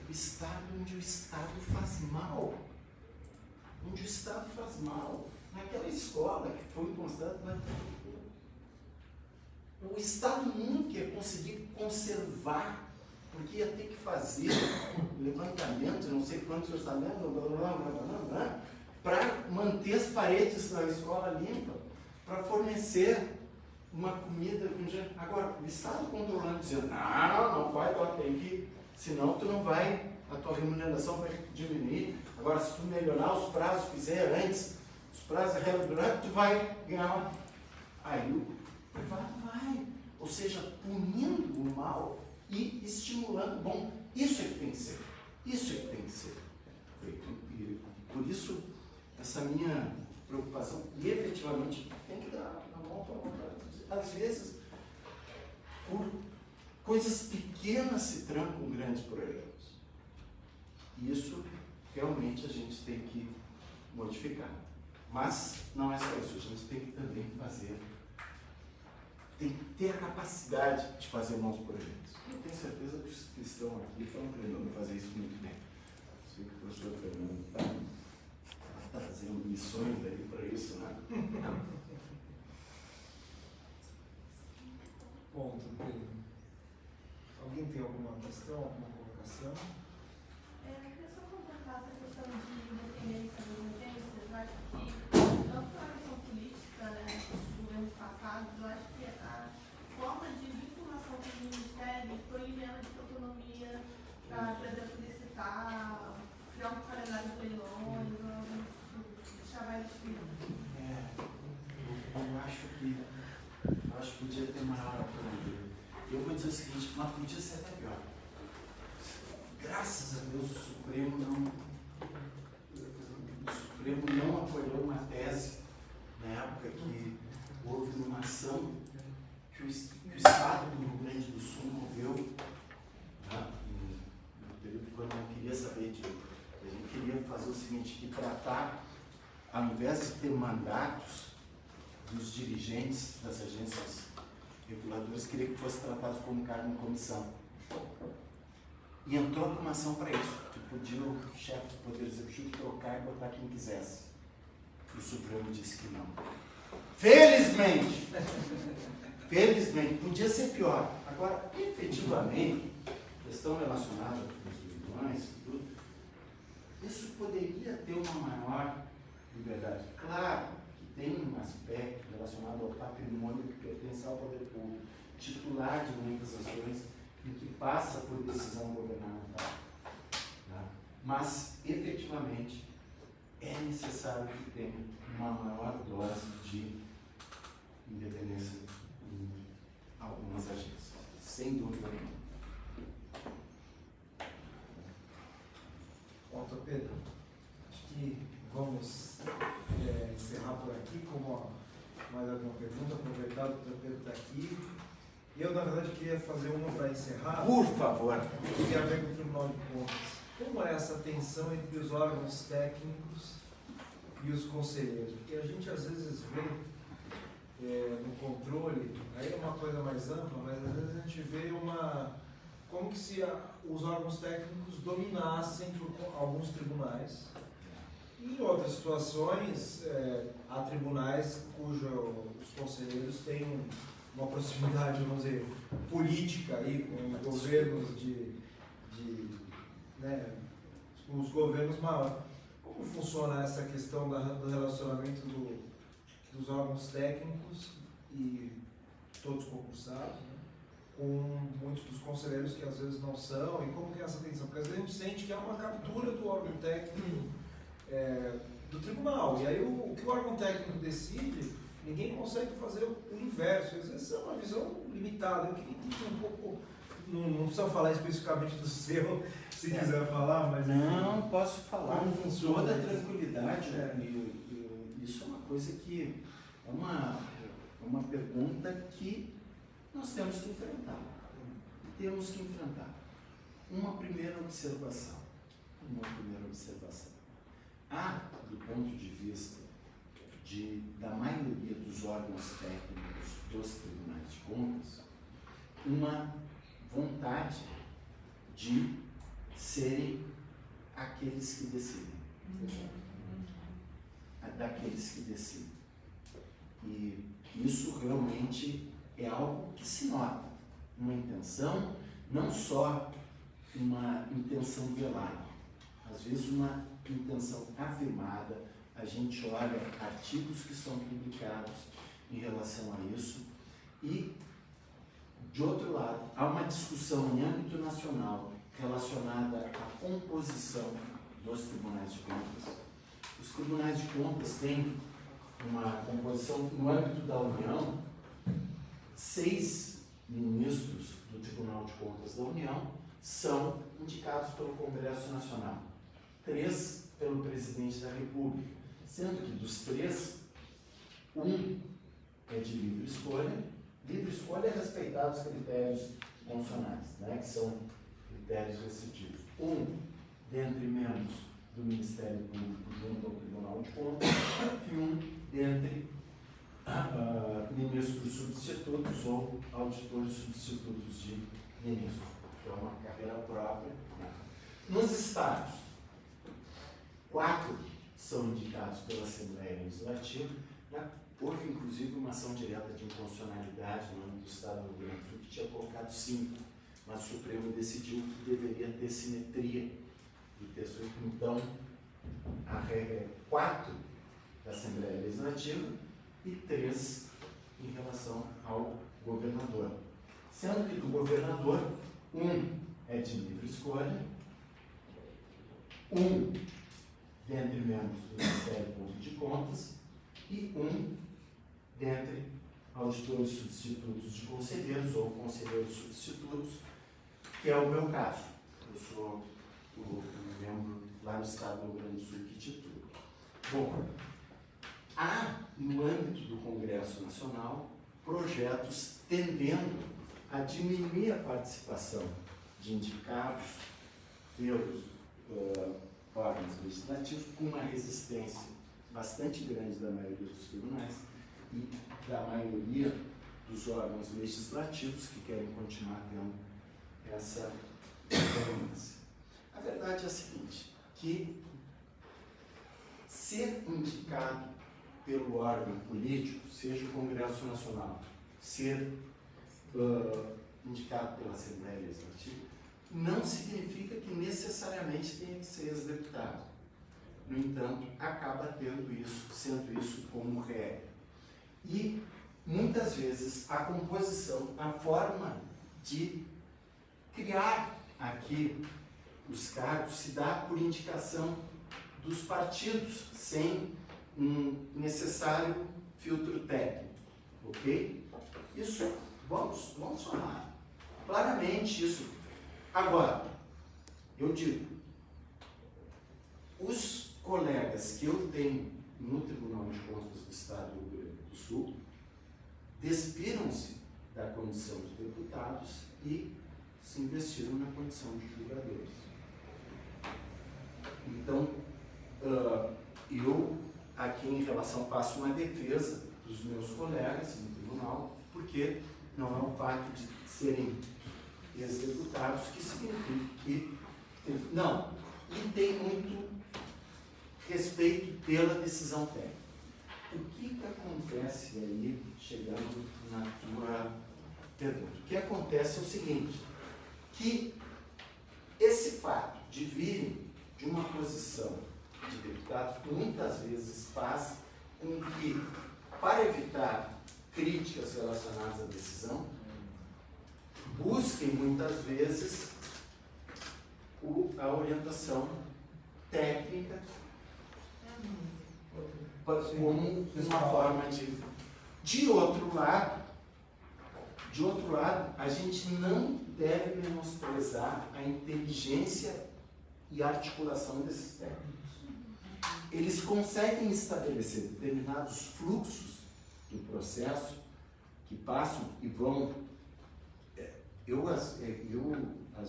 S2: o Estado onde o Estado faz mal. Onde o Estado faz mal. Naquela escola que foi considerada, o Estado nunca ia conseguir conservar, porque ia ter que fazer levantamento, não sei quantos orçamentos, para manter as paredes da escola limpa, para fornecer uma comida. Agora, o Estado controlando, dizendo, não vai, tem que, senão tu não vai, a tua remuneração vai diminuir. Agora, se tu melhorar os prazos, fizer antes, os prazos tu vai ganhar. Aí o privado vai, ou seja, punindo o mal e estimulando o bom. Isso é que tem que ser, isso é que tem que ser feito. E por isso, essa minha preocupação, e efetivamente tem que dar na mão para vontade. Às vezes, por coisas pequenas se trancam grandes projetos. E isso realmente a gente tem que modificar. Mas não é só isso, a gente tem que também fazer, tem que ter a capacidade de fazer bons projetos. Eu tenho certeza que os que estão aqui estão aprendendo a fazer isso muito bem. Sei que o professor Fernando está fazendo missões aí para isso, né?
S1: Ponto, Pedro. Alguém tem alguma questão, alguma colocação?
S4: Eu queria só completar essa questão de independência das agências. Eu acho que, tanto na questão política, né, dos governos passados, eu acho que a forma de vinculação com o Ministério foi enviando de autonomia para, por exemplo, licitar, criar um calendário de leilões, deixar mais difícil.
S2: Eu acho que podia ter maior autonomia. Eu vou dizer o seguinte, mas podia ser até pior. Graças a Deus o Supremo não apoiou uma tese na época que houve uma ação que o Estado do Rio Grande do Sul moveu, né, no período quando não queria saber de. A gente queria fazer o seguinte, que tratar, ao invés de ter mandatos dos dirigentes das agências reguladoras, queria que fosse tratado como cargo em comissão. E entrou com uma ação para isso. Tu podia, o chefe do Poder Executivo, trocar e botar quem quisesse. E o Supremo disse que não. Felizmente! Felizmente, podia ser pior. Agora, efetivamente, questão relacionada com os leilões e tudo, isso poderia ter uma maior liberdade. Claro que tem um aspecto relacionado ao patrimônio que pertence ao poder público, titular de muitas ações e que passa por decisão governamental. Tá? Mas, efetivamente, é necessário que tenha uma maior dose de independência em algumas agências, sem dúvida nenhuma.
S1: Ponto, Pedro. Acho que vamos encerrar por aqui. Como mais alguma pergunta, aproveitado que o Pedro está aqui. Eu, na verdade, queria fazer uma para encerrar.
S2: Por favor.
S1: Que tem a ver com o Tribunal de Contas. Como é essa tensão entre os órgãos técnicos e os conselheiros? Porque a gente às vezes vê no controle, aí é uma coisa mais ampla, mas às vezes a gente vê como que se os órgãos técnicos dominassem alguns tribunais. E em outras situações, há tribunais cujos conselheiros têm uma proximidade, vamos dizer, política aí com os governos né, os governos maiores. Como funciona essa questão do relacionamento dos órgãos técnicos e todos concursados, né, com muitos dos conselheiros que às vezes não são, e como que é essa tensão? Porque às vezes a gente sente que é uma captura do órgão técnico do tribunal, e aí o que o órgão técnico decide, ninguém consegue fazer o inverso. Às vezes é uma visão limitada. Eu queria entender um pouco, não precisa falar especificamente do seu, se quiser falar, mas...
S2: Não, posso falar
S1: Como
S2: com
S1: funciona
S2: toda
S1: isso?
S2: tranquilidade. Isso é uma coisa que é uma pergunta que nós temos que enfrentar. Temos que enfrentar. Uma primeira observação. Do ponto de vista da maioria dos órgãos técnicos dos tribunais de contas, uma vontade de serem aqueles que decidem. Daqueles que decidem. E isso realmente é algo que se nota. Uma intenção, não só uma intenção velada, às vezes uma intenção afirmada. A gente olha artigos que são publicados em relação a isso e, de outro lado, há uma discussão em âmbito nacional relacionada à composição dos tribunais de contas. Os tribunais de contas têm uma composição no âmbito da União, 6 ministros do Tribunal de Contas da União são indicados pelo Congresso Nacional, 3 pelo Presidente da República, sendo que dos 3, um é de livre escolha. Livre escolha é respeitar os critérios constitucionais, né, que são critérios restritivos. Um dentre membros do Ministério Público junto ao Tribunal de Contas e um dentre ministros substitutos ou auditores substitutos de ministro, que é uma carreira própria. Nos estados, 4 são indicados pela Assembleia Legislativa. Houve, inclusive, uma ação direta de inconstitucionalidade no âmbito do Estado do Rio Grande do Sul, que tinha colocado 5, mas o Supremo decidiu que deveria ter simetria de pessoas. Então, a regra é 4 da Assembleia Legislativa e 3 em relação ao governador. Sendo que do governador, 1 é de livre escolha, 1 dentre membros do Ministério Público de Contas e 1 dentre auditores substitutos de conselheiros ou conselheiros substitutos, que é o meu caso. Eu sou o membro lá no Estado do Rio Grande do Sul que titulo. Bom, há no âmbito do Congresso Nacional projetos tendendo a diminuir a participação de indicados pelos órgãos legislativos, com uma resistência bastante grande da maioria dos tribunais e da maioria dos órgãos legislativos que querem continuar tendo essa governança. A verdade é a seguinte, que ser indicado pelo órgão político, seja o Congresso Nacional, ser indicado pela Assembleia Legislativa, não significa que necessariamente tenha que ser ex-deputado. No entanto, acaba sendo isso como regra. E, muitas vezes, a composição, a forma de criar aqui os cargos se dá por indicação dos partidos, sem um necessário filtro técnico, ok? Isso, vamos falar claramente isso. Agora, eu digo, os colegas que eu tenho no Tribunal de Contas do Estado do Rio Grande do Sul despiram-se da condição de deputados e se investiram na condição de julgadores. Então, eu aqui em relação faço uma defesa dos meus colegas no tribunal, porque não é o fato de serem ex-deputados que significa que não, e tem muito respeito pela decisão técnica. o que acontece aí, chegando na tua pergunta? O que acontece é o seguinte, que esse fato de virem de uma posição de deputados muitas vezes faz com que, para evitar críticas relacionadas à decisão, busquem muitas vezes a orientação técnica como uma forma de... De outro lado, a gente não deve menosprezar a inteligência e a articulação desses técnicos. Eles conseguem estabelecer determinados fluxos do processo que passam e vão... Eu às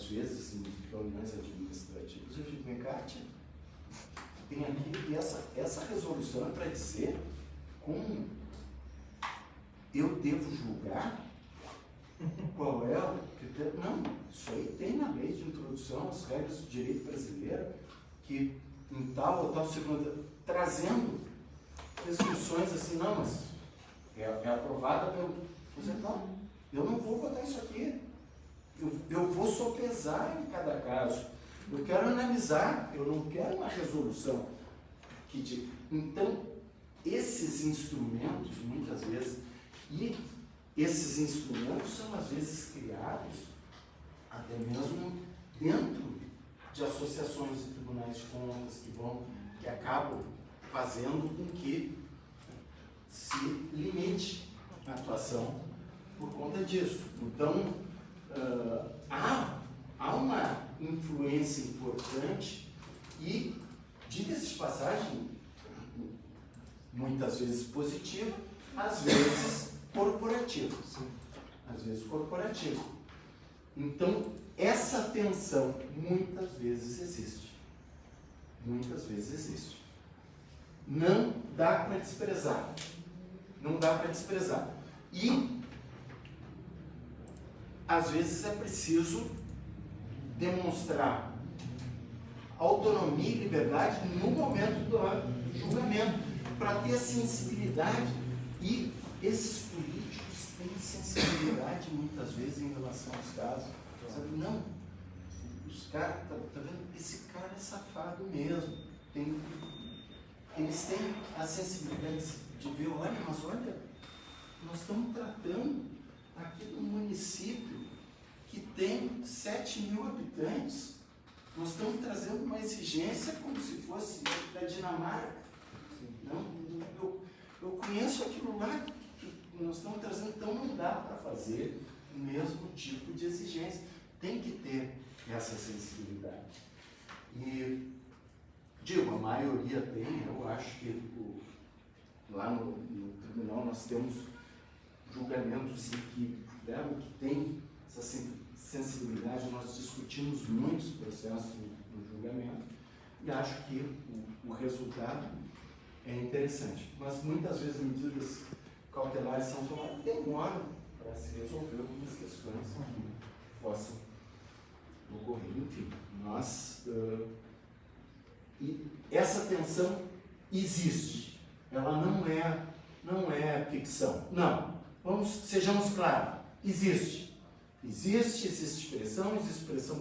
S2: vezes, em reuniões administrativas, eu digo, Cátia, tem aqui, e essa resolução é para dizer como eu devo julgar, qual é o critério. Não, isso aí tem na lei de introdução às regras do direito brasileiro, que em tal ou tal segunda, trazendo restrições assim, não, mas é aprovada pelo... Você, não, eu não vou votar isso aqui. Eu vou sopesar em cada caso. Eu quero analisar, eu não quero uma resolução que diga. Então, esses instrumentos, muitas vezes, e esses instrumentos são às vezes criados até mesmo dentro de associações de tribunais de contas que acabam fazendo com que se limite a atuação por conta disso. Então, há uma influência importante e, diga-se de passagem, muitas vezes positiva, às vezes corporativa. Às vezes corporativa. Então, essa tensão muitas vezes existe. Muitas vezes existe. Não dá para desprezar. Não dá para desprezar. E às vezes é preciso demonstrar autonomia e liberdade no momento do julgamento, para ter sensibilidade. E esses políticos têm sensibilidade muitas vezes em relação aos casos. Sabe? Não, os caras, tá vendo? Esse cara é safado mesmo. Eles têm a sensibilidade de ver, olha, nós estamos tratando aqui do município que tem 7.000 habitantes, nós estamos trazendo uma exigência como se fosse da Dinamarca. Não, eu conheço aquilo lá que nós estamos trazendo, então não dá para fazer o mesmo tipo de exigência. Tem que ter essa sensibilidade. E, digo, a maioria tem, eu acho que lá no tribunal nós temos julgamentos que tem essa sensibilidade, nós discutimos muitos processos no julgamento e acho que o resultado é interessante. Mas muitas vezes medidas cautelares são tomadas e demoram para se resolver algumas questões que possam ocorrer. Enfim, e essa tensão existe. Ela não é ficção. Não. Sejamos claros. Existe expressão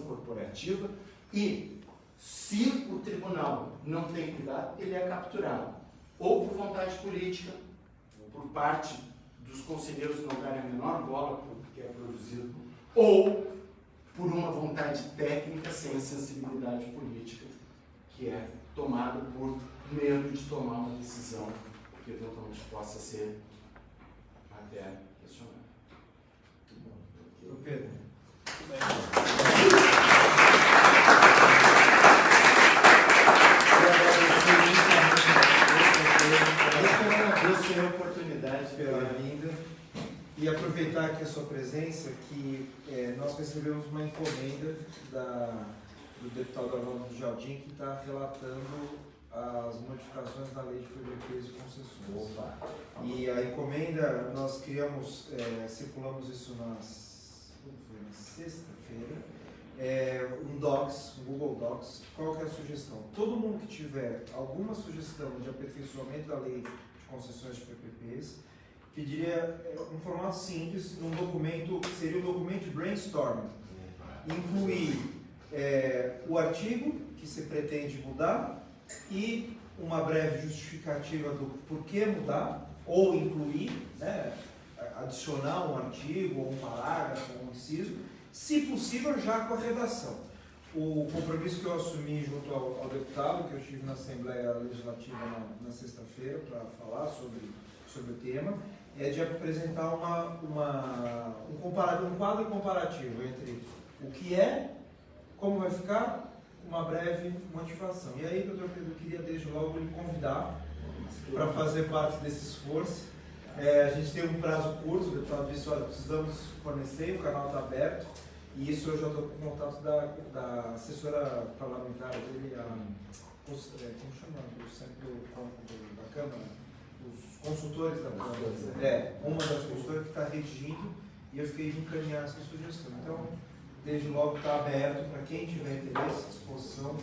S2: corporativa e se o tribunal não tem cuidado, ele é capturado. Ou por vontade política, ou por parte dos conselheiros não darem a menor bola para o que é produzido, ou por uma vontade técnica sem a sensibilidade política, que é tomada por medo de tomar uma decisão que eventualmente possa ser até questionada.
S1: Pedro.
S2: Agradeço a oportunidade
S1: Pela vinda e aproveitar aqui a sua presença, que nós recebemos uma encomenda do deputado Arnaldo Jardim, que está relatando as modificações da lei de PVPs e concessões.
S2: Opa.
S1: E a encomenda, nós criamos, circulamos isso na sexta-feira, um Docs, um Google Docs. Qual que é a sugestão? Todo mundo que tiver alguma sugestão de aperfeiçoamento da lei de concessões de PPPs. Pediria um formato simples, num documento, que seria um documento de brainstorming. Incluir o artigo que se pretende mudar e uma breve justificativa do porquê mudar, ou incluir, né, adicionar um artigo, ou um parágrafo, ou um inciso, se possível já com a redação. O compromisso que eu assumi junto ao deputado, que eu estive na Assembleia Legislativa na sexta-feira para falar sobre o tema, é de apresentar um quadro comparativo entre o que é, como vai ficar, uma breve motivação. E aí, doutor Pedro, eu queria desde logo lhe convidar para fazer parte desse esforço. A gente tem um prazo curto, o deputado disse, olha, precisamos fornecer, o canal está aberto, e isso eu já estou com contato da assessora parlamentar dele, como chama? Da Câmara, os consultores da Câmara. Uma das consultoras que está redigindo, e eu fiquei de encaminhar essa sugestão. Então, desde logo está aberto para quem tiver interesse, disposição,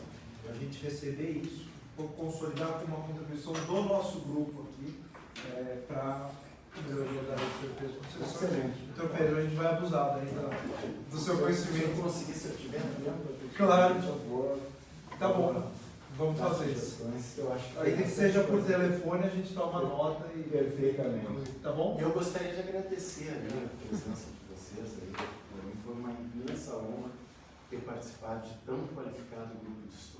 S1: a gente receber isso, consolidar com uma contribuição do nosso grupo aqui para a melhoria da rede de concessões. Então, Pedro, a gente vai abusar do seu conhecimento.
S2: Se eu conseguir, se eu tiver tempo,
S1: claro,
S2: por favor.
S1: Tá bom, vamos fazer isso. Aí que seja por telefone, a gente toma nota e...
S2: Perfeitamente.
S1: Tá bom?
S2: Eu gostaria de agradecer a presença de vocês aí. Para mim foi uma imensa honra ter participado de tão qualificado grupo de estudo.